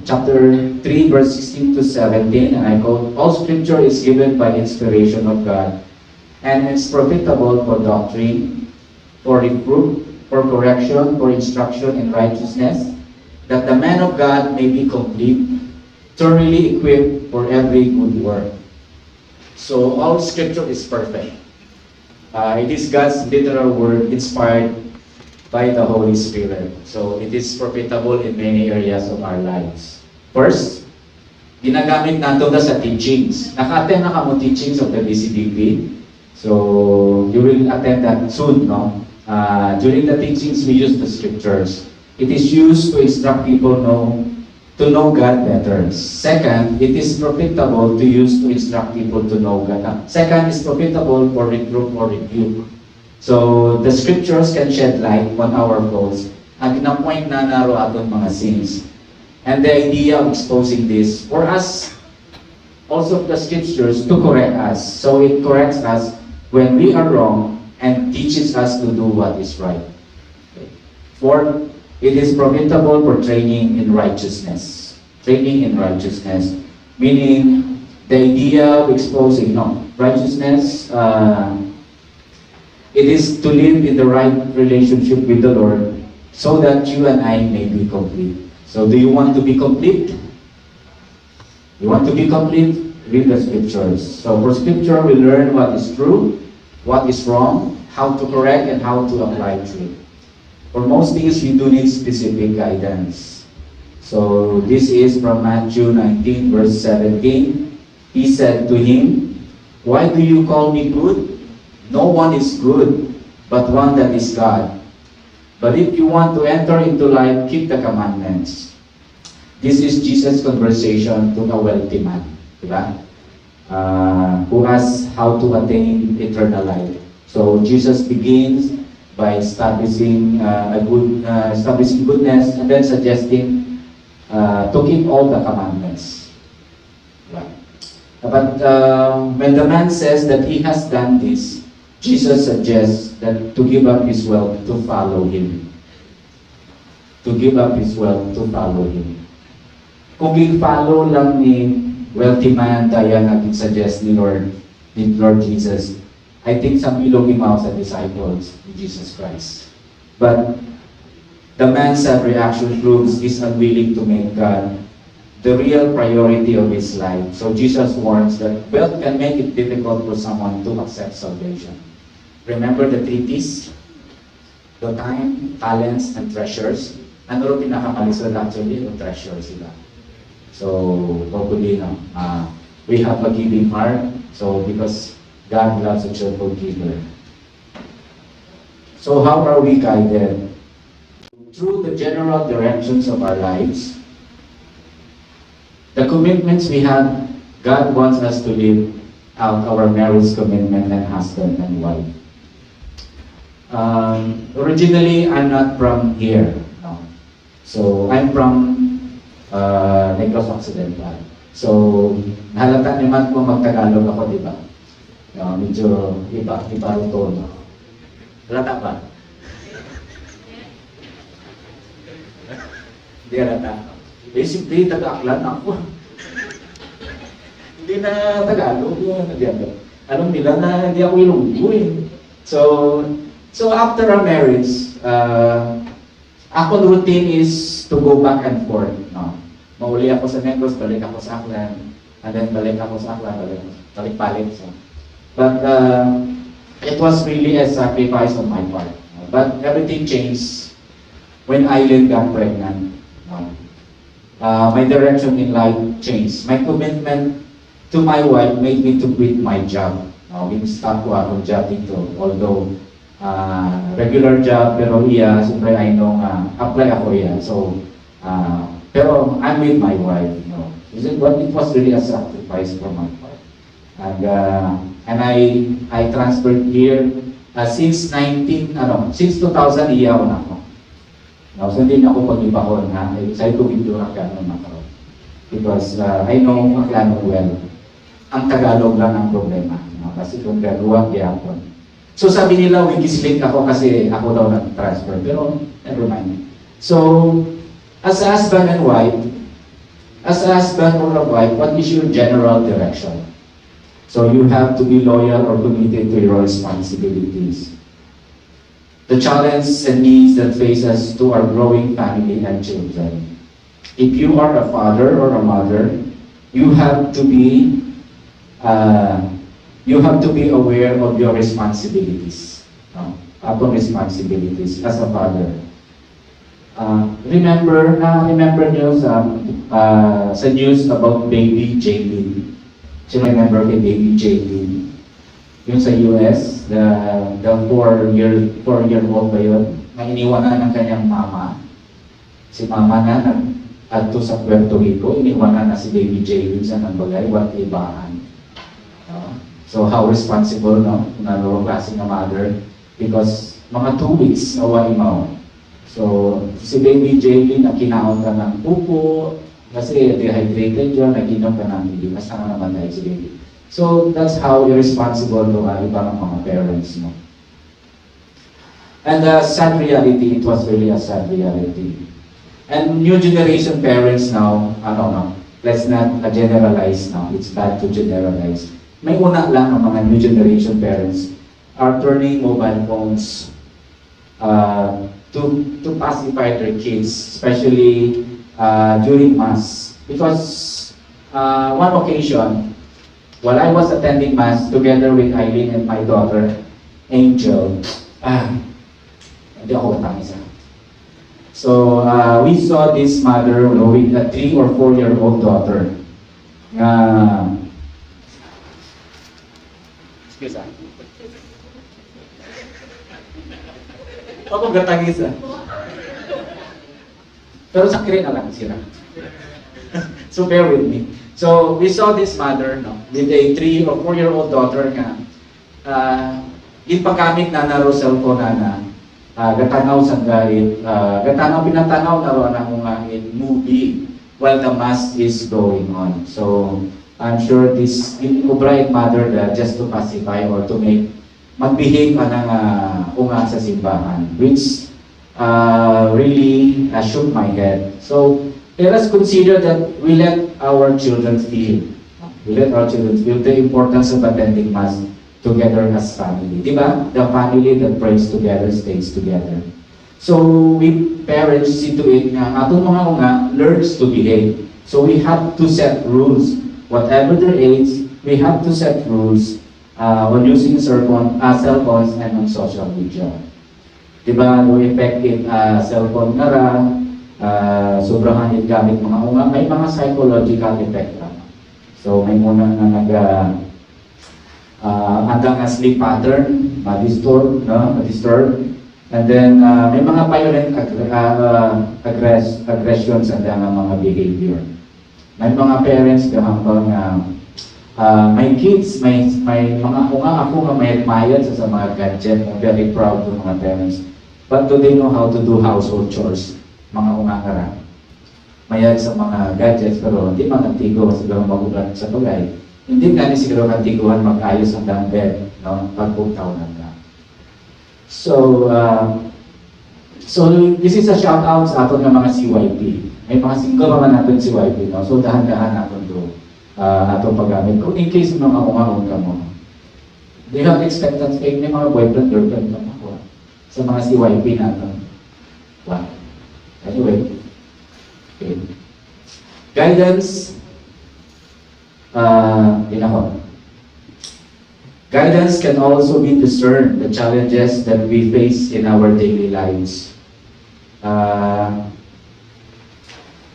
chapter 3 verse 16 to 17, and I quote, all scripture is given by inspiration of God and is profitable for doctrine, for reproof, for correction, for instruction in righteousness, that the man of God may be complete, thoroughly equipped for every good work. So all scripture is perfect. It is God's literal word inspired by the Holy Spirit. So it is profitable in many areas of our lives. First, ginagamit nato na sa teachings. Naka-attend na kamo teachings of the BCDP. So you will attend that soon, no? During the teachings, we use the scriptures. It is used to instruct people to know God better. Second, it is profitable to use to instruct people to know God. Second, is profitable for reproof or rebuke. So the scriptures can shed light on our faults at na-point na naro aton mga sins. And the idea of exposing this for us, also the scriptures, to correct us. So it corrects us when we are wrong and teaches us to do what is right. Okay. Fourth, it is profitable for training in righteousness. Training in righteousness, meaning the idea of exposing, righteousness, it is to live in the right relationship with the Lord so that you and I may be complete. So do you want to be complete? You want to be complete? read the scriptures. So for scripture, we learn what is true, what is wrong, how to correct, and how to apply truth. For most things, we do need specific guidance. So this is from Matthew 19, verse 17. He said to him, "Why do you call me good? No one is good, but one that is God. But if you want to enter into life, keep the commandments." This is Jesus' conversation to a wealthy man, diba? Who asks how to attain eternal life. So Jesus begins by establishing establishing goodness, and then suggesting to keep all the commandments. Right. But when the man says that he has done this, Jesus suggests that to give up his wealth to follow him. To give up his wealth to follow him. Kung i-follow lang ni wealthy man, kaya nag-suggest ni Lord Jesus, I think some iloging out sa disciples ni Jesus Christ. But the man's sad reaction proves he's unwilling to make God the real priority of his life. So Jesus warns that wealth can make it difficult for someone to accept salvation. Remember the three T's? The time, talents, and treasures. Ano rin pinakamalisod actually? Yung treasures sila. So, hopefully, we have a giving heart. So, because God loves a cheerful giver. So, how are we guided? Through the general directions of our lives, the commitments we have, God wants us to live out our marriage commitment and husband and wife. Originally, I'm not from here. No. So, I'm from Negros Occidental. So, nahalata naman kung magtagalog ako, di ba? Medyo iba ang tono. Halata ba? Hindi halata. Basically, taga-aklan ako. Hindi na Tagalog. Alam nila na hindi ako Ilonggo eh. So after our marriage, akong routine is to go back and forth. No? Mauli ako sa Negros, balik ako sa Aklan, and then balik ako sa Aklan, balik-balik. So. But it was really a sacrifice on my part. But everything changed when Aileen got pregnant. My direction in life changed. My commitment to my wife made me to quit my job. Start ko akong job dito. Although regular job, pero iya, siyempre I know apply ako iya. So, pero I'm with my wife. It was really a sacrifice for my part. And I transferred here since 2000 iya na ako. So hindi na ako pag-ibahon ha. Excited ko ito Aklan na ako. Because I know Aklan well. Ang Tagalog lang ang problema. Kasi kung gagawa, gayapon. So sabi nila, wikislink ako kasi ako daw nag-transfer. Pero never mind. So, as a husband and wife, as a husband or a wife, what is your general direction? So you have to be loyal or committed to your responsibilities. The challenge and needs that face us to our growing family and children. If you are a father or a mother, you have to be aware of your responsibilities. Upon responsibilities as a father. Remember niyo sa news about baby Jaylin. So remember kay baby Jaylin? Yung sa US, the 4-year-old ba yun? Na iniwanan ng kanyang mama. Si mama na nag-adto sa Puerto Rico, iniwanan na si baby Jaylin sa nagbagay, wat ibahan. So how responsible, no? Nalong klase ng mother. Because mga 2 weeks nawa imaw. So si baby Jaylin na kinaon ka ng pupo, kasi dehydrated yun, naginom ka ng hindi. Mas nga naman dahil si baby. So that's how irresponsible ibang mga parents, no? And the sad reality, it was really a sad reality. And new generation parents now, let's not generalize now. It's bad to generalize. May una lang ng mga new generation parents are turning mobile phones to pacify their kids, especially during Mass. Because one occasion, while I was attending Mass together with Eileen and my daughter, Angel, hindi ako matangis. So, we saw this mother with a 3 or 4-year-old daughter. Excuse me. Ako gatangis Pero sakit na lang sila. So bear with me. So we saw this mother with a 3 or 4-year-old daughter nga ginpagamit na naro cellphone na gatanaw sa gait, pinatanaw na ro na mga movie while the Mass is going on. So I'm sure this bright mother just to pacify or to make magbehave ka ng unga sa simbahan, which really shook my head. So, let us consider that we let our children feel the importance of attending Mass together as family. Diba? The family that prays together stays together. So, we parents see to it nga atong mga unga learns to behave. So, we have to set rules. Whatever their age, we have to set rules when using cell phones and on social media. Diba, no effective cellphone nga ra, sobrahan yung gamit mga unga, may mga psychological effect ra. So, may muna nga andang sleep pattern, ma-disturb. And then, may mga violent aggressions and mga behavior. May mga parents gahambang my kids, may mga ako nga may admire sa mga gadget. I'm very proud of mga parents. But do they know how to do household chores? Mga nga mayad sa mga gadgets, pero hindi man nagtigo siguro magulat sa bagay. Hindi nga siguro nagtiguhan mag-ayos ang bed, pagpuntaw na. So this is a shout out sa aton ng mga CYP. May mga single mga natin CYP, so dahan-dahan natin doon. Atong paggamit. Kung in case mga umahon ka mo, they have expectancy cake, may mga boyfriend, girlfriend ka mo sa mga CYP natin. Wow. Anyway. Okay. Guidance. Guidance can also be discern the challenges that we face in our daily lives.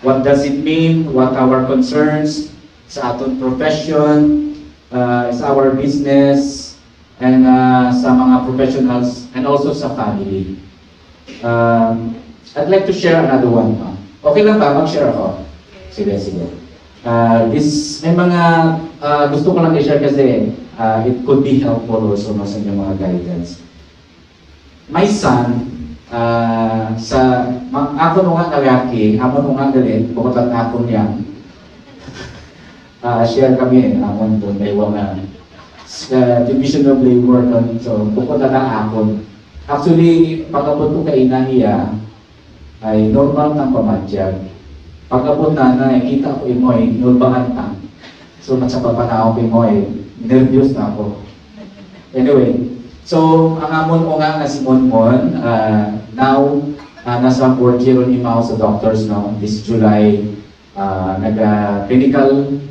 What does it mean? What our concerns? Sa aton profession, sa our business, and sa mga professionals, and also sa family. I'd like to share another one. Okay lang ba? Mag-share ako? Sige. May mga gusto ko lang i-share kasi it could be helpful also sa inyong mga guidance. My son, ako nung nga lalaki, ako nung nga galit, bukod lang ako niya, share kami amon doon may mga division of labor doon. So bukod na lang ako. Actually, pagkabot ko kay inahiya ay normal ng pamadyag. Pagkabot na nakikita ko imoy, nulbangan ta. So matsapa pa na ako imoy, nervous na ako. Anyway, so ang amon ko nga si Monmon, now nasa 4th year ni Mao sa doctors this July, nag-clinical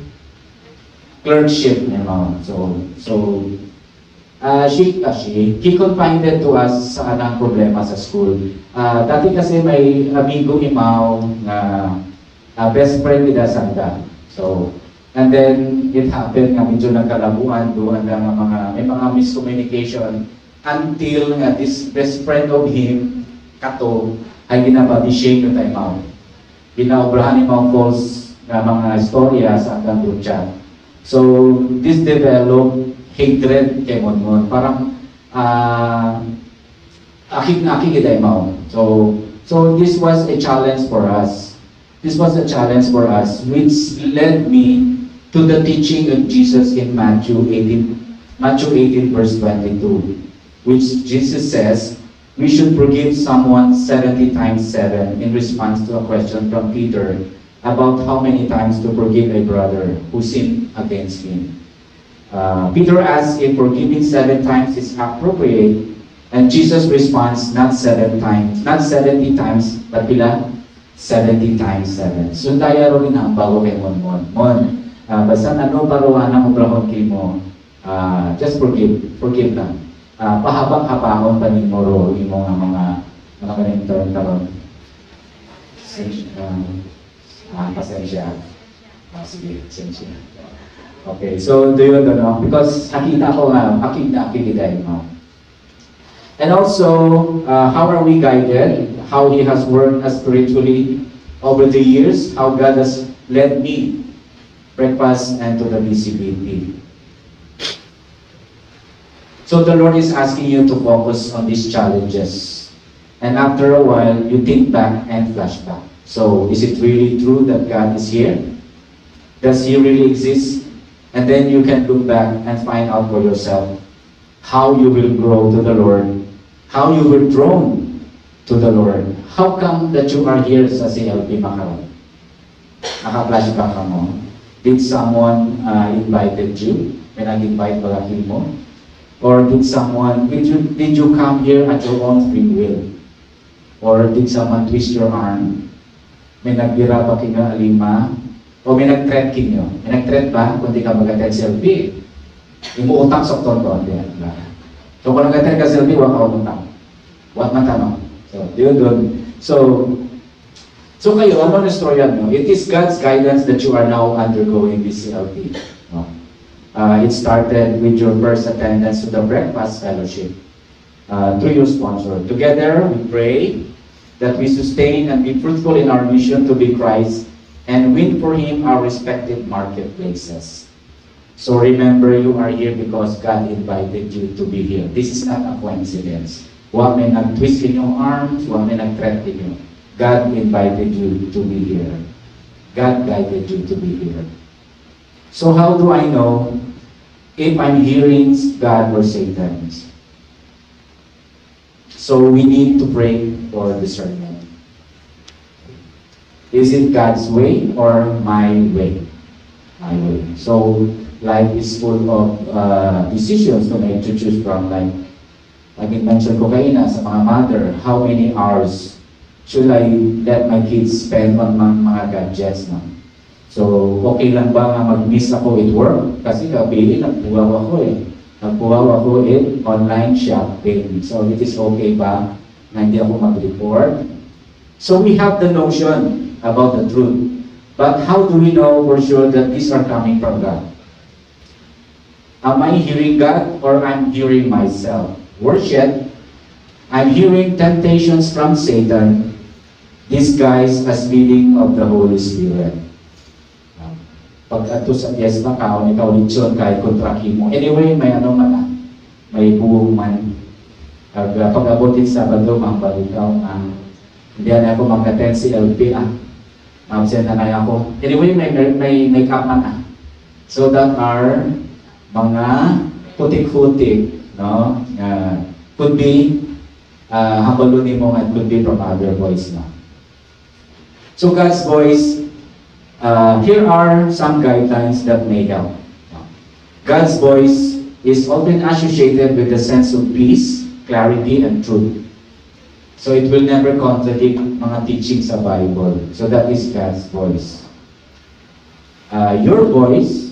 clerkship niya mo. He confided to us sa kanang problema sa school. Dati kasi may amigo imaw na best friend nila Sanda. So, and then it happened nga medyo nagkalabuan doon ang may mga miscommunication until nga this best friend of him kato ay ginababishake na tayo. Ginaobrahan imaw false na mga istorya sa hanggang group chat. So, this developed hatred kay Monmon. Parang, akik iday mo. So, this was a challenge for us. Which led me to the teaching of Jesus in Matthew 18 verse 22, which Jesus says, we should forgive someone 70 times 7 in response to a question from Peter about how many times to forgive a brother who sinned against him. Peter asks if forgiving 7 times is appropriate, and Jesus responds, not 7 times, not 70 times, but pila? 70 times 7. So, daya rin ang bago kay Mon. Basta ano paruhan ng obrahon kimo, just forgive lang. Pahabang-habahon pa ni Moro, imo nga mga kanintong karon. Pasensya. Sige, pasensya. Okay, so do you know? Because nakita ko nga, akita mo. And also, how are we guided? How He has worked us spiritually over the years? How God has led me, breakfast, and to the BCBP. So the Lord is asking you to focus on these challenges. And after a while, you think back and flash back. So, is it really true that God is here? Does He really exist? And then you can look back and find out for yourself how you will grow to the Lord, how you were drawn to the Lord. How come that you are here sa CLP Makaron? Naka-flashback ka mo? Did someone invited you? May nag-invite ba mo? Or did you come here at your own free will? Or did someone twist your arm? May nagbira pa kinyo alima? O may nag-threat kinyo? May nag-threat ba kung di ka mag-attend selfie? Imuutang sa okton ko. So kung nag-attend ka selfie, wak ka umutang. Wak matanong. So, yun doon. So kayo, ano na storya nyo? It is God's guidance that you are now undergoing this CLP. No? It started with your first attendance to the breakfast fellowship through your sponsor. Together, we pray that we sustain and be fruitful in our mission to be Christ and win for Him our respective marketplaces. So remember, you are here because God invited you to be here. This is not a coincidence. Huwag may nag-twist in your arms, huwag may nag-threat in you. God invited you to be here. God guided you to be here. So how do I know if I'm hearing God or Satan? So we need to pray for discernment. Is it God's way or my way? My way. So life is full of decisions to make to choose from. Like I mentioned ko kayo na sa mga mother, how many hours should I let my kids spend on mga gadgets? No? So okay lang ba nga mag-miss ako at work? Kasi kabili, nagpuwaw ako eh. Nagpuwaw ako in online shopping. So it is okay ba na hindi ako mag-report? So we have the notion about the truth. But how do we know for sure that these are coming from God? Am I hearing God or I'm hearing myself? Worse yet, I'm hearing temptations from Satan disguised as leading of the Holy Spirit. Pag ato sa yes na kao, ikaw litsyon kahit kontraki mo. Anyway, may ano man may buong man. Pag abutin Sabado, mambalikaw hindi na ako mag-attend si LP absent na ako. Anyway, may make-up man So that are mga putik-putik, no? Could be hambalo ni mo at could be from other voice na. So God's voice, here are some guidelines that may help. God's voice is often associated with a sense of peace, clarity, and truth. So it will never contradict mga teachings sa Bible. So that is God's voice. Your voice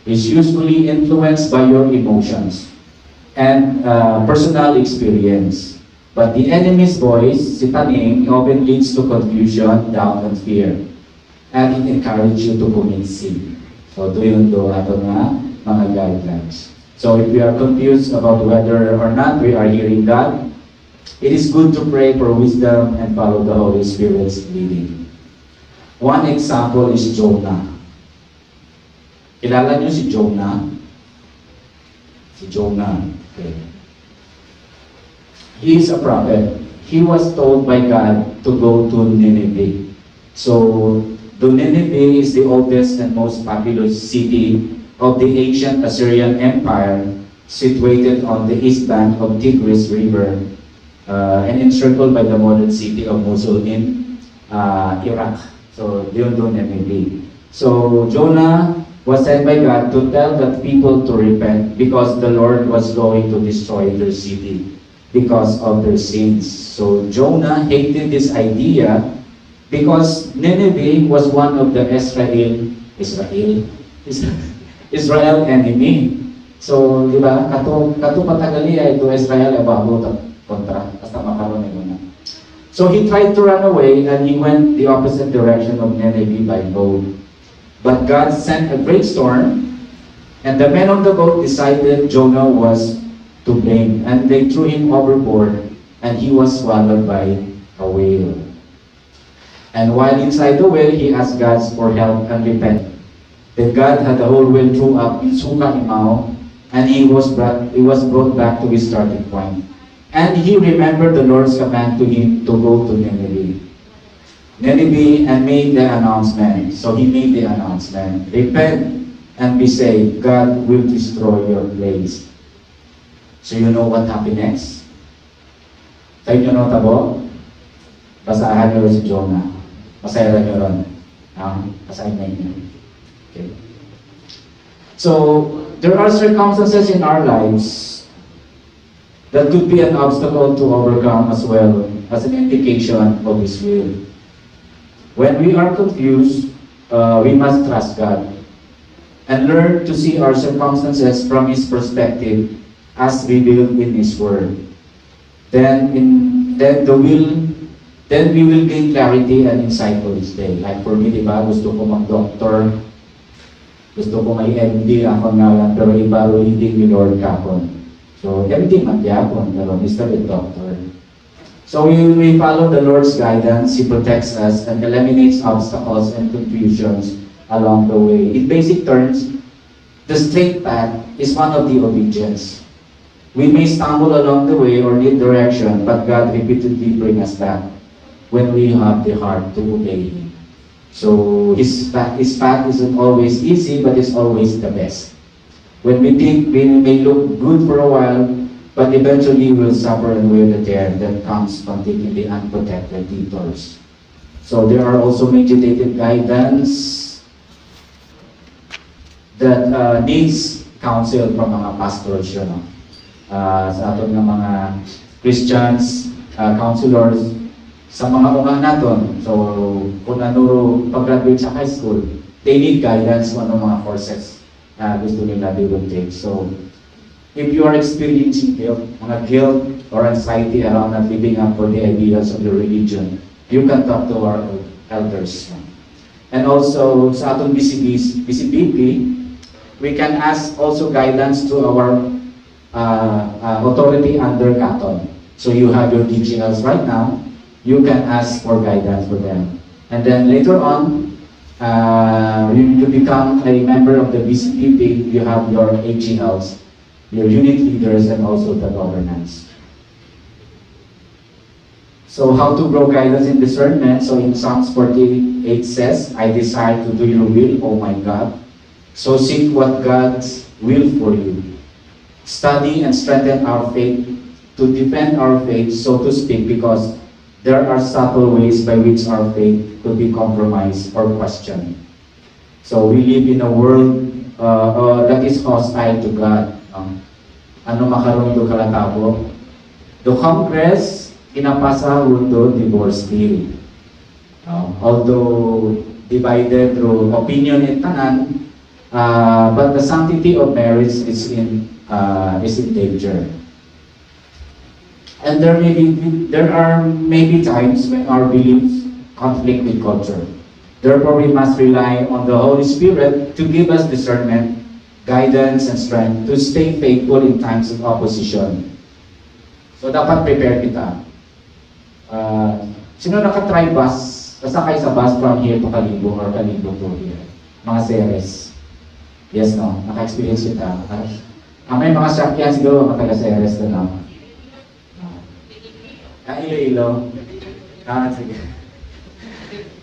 is usually influenced by your emotions and personal experience. But the enemy's voice, si taning, often leads to confusion, doubt, and fear. And it encourages you to commit sin. So doon ato nga mga guidelines. So if we are confused about whether or not we are hearing God, it is good to pray for wisdom and follow the Holy Spirit's leading. One example is Jonah. Kilala niyo si Jonah? Si Jonah. Okay. He is a prophet. He was told by God to go to Nineveh. So, Nineveh is the oldest and most populous city of the ancient Assyrian Empire, situated on the east bank of Tigris River, and encircled by the modern city of Mosul in Iraq. So, Nineveh. So, Jonah was sent by God to tell the people to repent because the Lord was going to destroy their city because of their sins. So Jonah hated this idea because Nineveh was one of the Israel Is- Israel enemy. So, di ba, kato patagali ay to Israel ay bago kontra, basta makaroon ay muna. So he tried to run away and he went the opposite direction of Nineveh by boat. But God sent a great storm, and the men on the boat decided Jonah was to blame, and they threw him overboard, and he was swallowed by a whale. And while inside the whale, he asked God for help and repented. Then God had the whole whale throw up in suka imaw, and he was brought back to his starting point. And he remembered the Lord's command to him to go to Nineveh. And made the announcement. So he made the announcement. Repent and be saved. God will destroy your place. So you know what happened next? Tayo nyo nota po? Basahan nyo si Jonah. Basahan nyo ron. Basahin na inyo. Okay. So, there are circumstances in our lives that could be an obstacle to overcome as well as an indication of His will. When we are confused, we must trust God and learn to see our circumstances from His perspective as revealed in His Word. Then we will gain clarity and insight for this day. Like for me, di ba, gusto ko mag-doctor, gusto ko may MD ako nga, pero iba reading ni Lord kapon. So, everything magyapon, pero Mr. and Doctor. So, we follow the Lord's guidance. He protects us and eliminates obstacles and confusions along the way. In basic terms, the straight path is one of the obedience. We may stumble along the way or need direction, but God repeatedly brings us back when we have the heart to obey Him. So, His path isn't always easy, but it's always the best. When we think we may look good for a while, but eventually we'll suffer and wear the tear that comes from taking the unprotected detours. So there are also meditative guidance that needs counsel from mga pastors, sa aton nga mga Christians, counselors, sa mga unga naton. So kung ano pag-graduate sa high school, they need guidance kung ano mga courses gusto nila they will take. So, if you are experiencing mga guilt or anxiety around not living up for the ideals of your religion, you can talk to our elders. And also, sa atong BCBP, we can ask also guidance to our authority under Caton. So, you have your DGLs right now, you can ask for guidance for them. And then later on, you become a member of the BCPP, you have your AGLs, your unit leaders, and also the governance. So how to grow guidance in discernment? So in Psalms 48 says, I desire to do your will, O my God. So seek what God's will for you. Study and strengthen our faith to defend our faith, so to speak, because there are subtle ways by which our faith could be compromised or questioned. So we live in a world that is hostile to God. Ano makaroon do kalatabo? The Congress inapasa do divorce bill. Although divided through opinion and tanan, but the sanctity of marriage is in danger. And there are maybe times when our beliefs conflict with culture. Therefore, we must rely on the Holy Spirit to give us discernment, guidance, and strength to stay faithful in times of opposition. So, dapat prepare kita. Sino naka-try bus? Nasakay sa bus from here to Kalibo or Kalibo to here? Mga series. Yes, no? Naka-experience kita. May mga sakyan siguro mga taga-series na naman. Iloilo. Sige.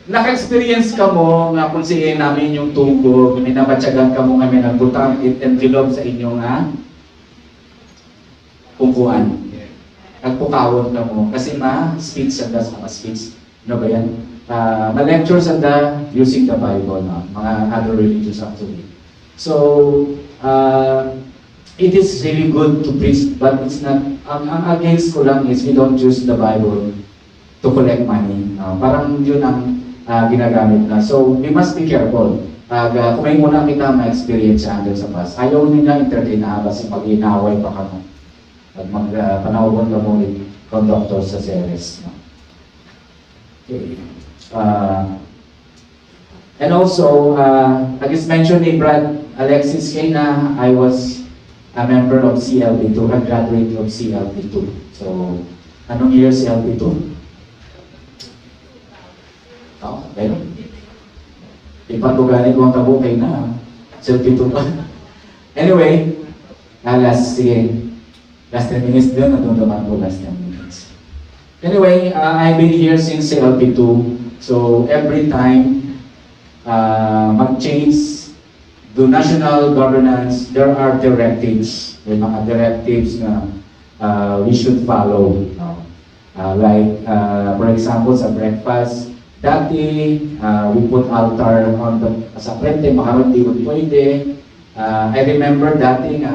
Naka-experience ka mo nga kung sige namin yung tubo, minabatsagan ka mo kami nagbutang envelope sa inyong kumpuan. Nagpukawon ka mo. Kasi speech sa speech. Ano ba yan? Ma-lecture sa using the Bible, mga other religions actually. So, it is really good to preach, but it's not, ang against ko lang is we don't use the Bible to collect money. Parang yun ang ginagamit na. So, we must be careful. Kung may muna kita ma-experience andun sa bus, ayaw nila entertain na kasi mag-inaway pa ka mo. At panahon ka mo with conductor sa series. No? Okay. And also, like is mentioned ni Brad Alexis Kena, I was a member of CLB2, a graduate of CLB2. So, anong year CLB2? Oh, meron. Ipatugani ko ang kabukay na CLB2 pa. Anyway, last 10 minutes din, natungdaman ko last 10 minutes. Anyway, I've been here since CLB2. So, every time mag-change the national governance, there are directives. May mga directives na we should follow. No? For example, sa breakfast, dati we put altar on the sa frente, makaroon di pwede. I remember dati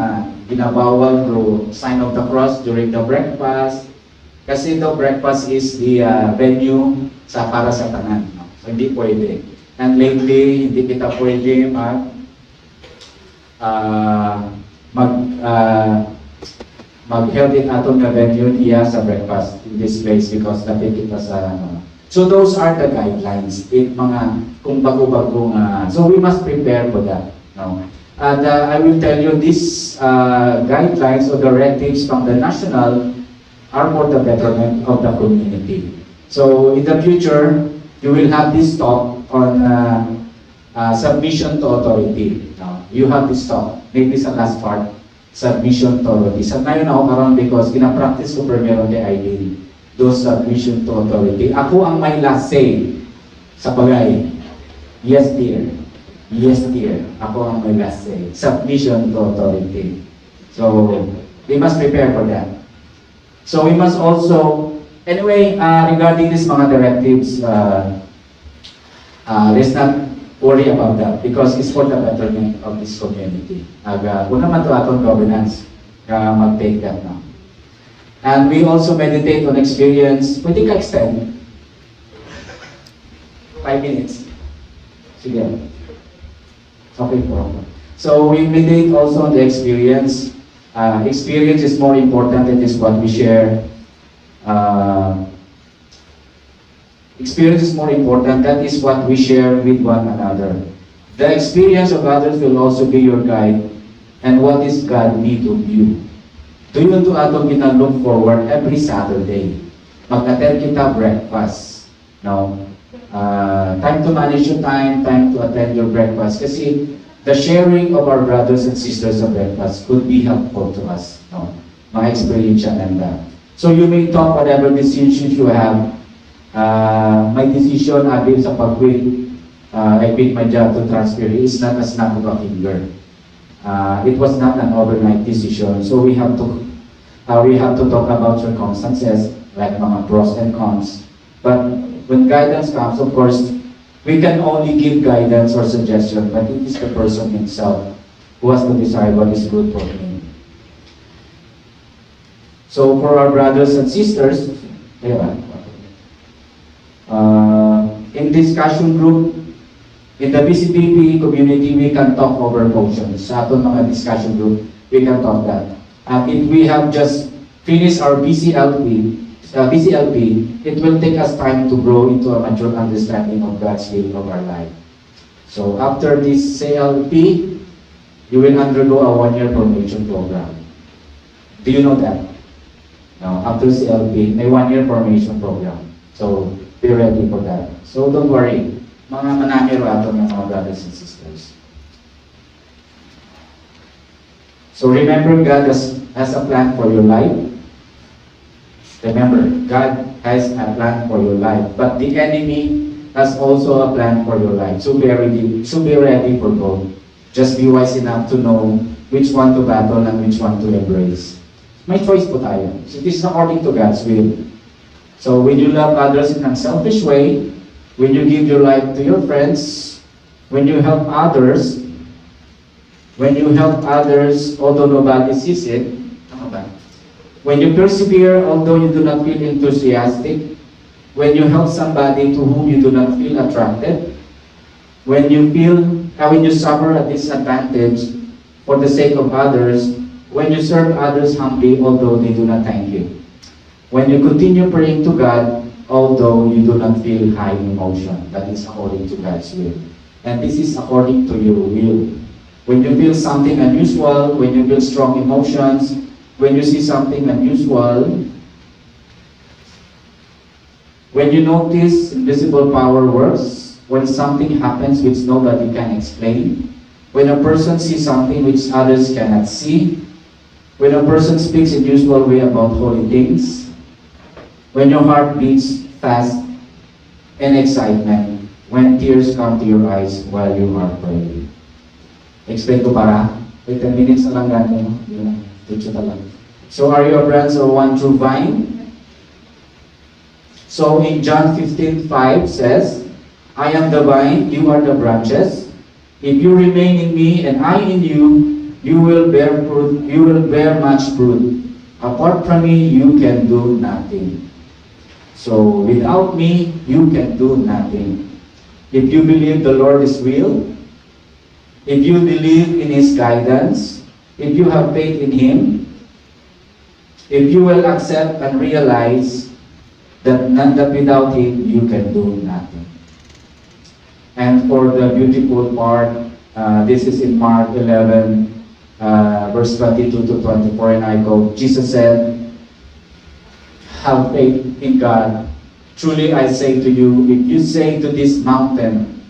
ginabawal to sign of the cross during the breakfast. Kasi the breakfast is the venue para sa tanan. No? So hindi pwede. And lately, hindi kita pwede mag-held it atong na venue niya sa breakfast in this place because dati kita sa So those are the guidelines, mga kung bago-bagong so we must prepare for that. No? And I will tell you these guidelines or directives from the national are for the betterment of the community. So in the future, you will have this talk on submission to authority. You have this talk, maybe sa last part, submission to authority. Sa ngayon ako karon because gina-practice ko primero kay Eileen, those submission to authority. Ako ang may last say sa bagay. Yes, dear. Yes, dear. Ako ang may last say. Submission to authority. So, we must prepare for that. So, we must also, anyway, regarding these mga directives, let's not worry about that because it's for the betterment of this community. Una man to atong governance, mag-take that now. And we also meditate on experience. Pwede ka extend? 5 minutes. Sige. Okay po. So we meditate also on the experience. Experience is more important than is what we share. Experience is more important. That is what we share with one another. The experience of others will also be your guide. And what is God need of you? Do you to atong look forward every Saturday? Mag-attend kita breakfast. No? Time to manage your time to attend your breakfast. Kasi the sharing of our brothers and sisters of breakfast could be helpful to us. No? Mga experience and that. So you may talk whatever decisions you have. My decision sa pag-quit, I quit my job to transfer is not a snap of a finger. It was not an overnight decision. So we have to talk about circumstances like mga pros and cons. But when guidance comes, of course, we can only give guidance or suggestion, but it is the person himself who has to decide what is good for him. So for our brothers and sisters, in discussion group, in the BCPP community, we can talk over motions. Sa aton mga discussion group, we can talk that. If we have just finished our BCLP, it will take us time to grow into a mature understanding of God's will of our life. So after this CLP, you will undergo a 1-year formation program. Do you know that? Now, after CLP, may 1-year formation program. So be ready for that. So don't worry. Mga manahiro ato ng mga brothers and sisters. So remember, God has a plan for your life. Remember, God has a plan for your life. But the enemy has also a plan for your life. So be ready for both. Just be wise enough to know which one to battle and which one to embrace. May choice po tayo. So this is according to God's will. So when you love others in a selfish way, when you give your life to your friends, when you help others although nobody sees it, when you persevere although you do not feel enthusiastic, when you help somebody to whom you do not feel attracted, when you feel when you suffer a disadvantage for the sake of others, when you serve others humbly, although they do not thank you. When you continue praying to God, although you do not feel high emotion, that is according to God's will. And this is according to your will. When you feel something unusual, when you feel strong emotions, when you see something unusual, when you notice invisible power works, when something happens which nobody can explain, when a person sees something which others cannot see, when a person speaks in usual way about holy things, when your heart beats fast in excitement, when tears come to your eyes while you are praying. Explain ko para? 10 minutes na lang gano'n. So are you a branch or one true vine? So in John 15:5 says, I am the vine, you are the branches. If you remain in me and I in you, you will bear fruit, you will bear much fruit. Apart from me, you can do nothing. So without me, you can do nothing. If you believe the Lord is real, if you believe in His guidance, if you have faith in Him, if you will accept and realize that without Him, you can do nothing. And for the beautiful part, this is in Mark 11, verse 22 to 24, and I quote, Jesus said, have faith in God. Truly I say to you, if you say to this mountain,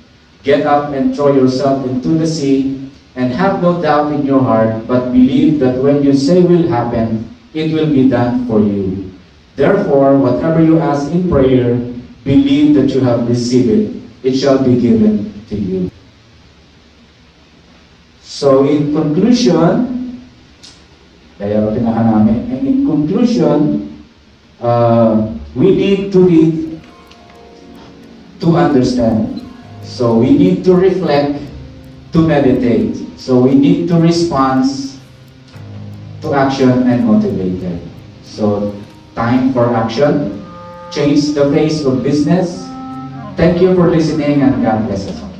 get up and throw yourself into the sea, and have no doubt in your heart, but believe that when you say will happen, it will be done for you. Therefore, whatever you ask in prayer, believe that you have received it. It shall be given to you. So in conclusion, we need to read to understand. So we need to reflect to meditate. So we need to respond to action and motivated. So time for action. Change the face of business. Thank you for listening and God bless us all.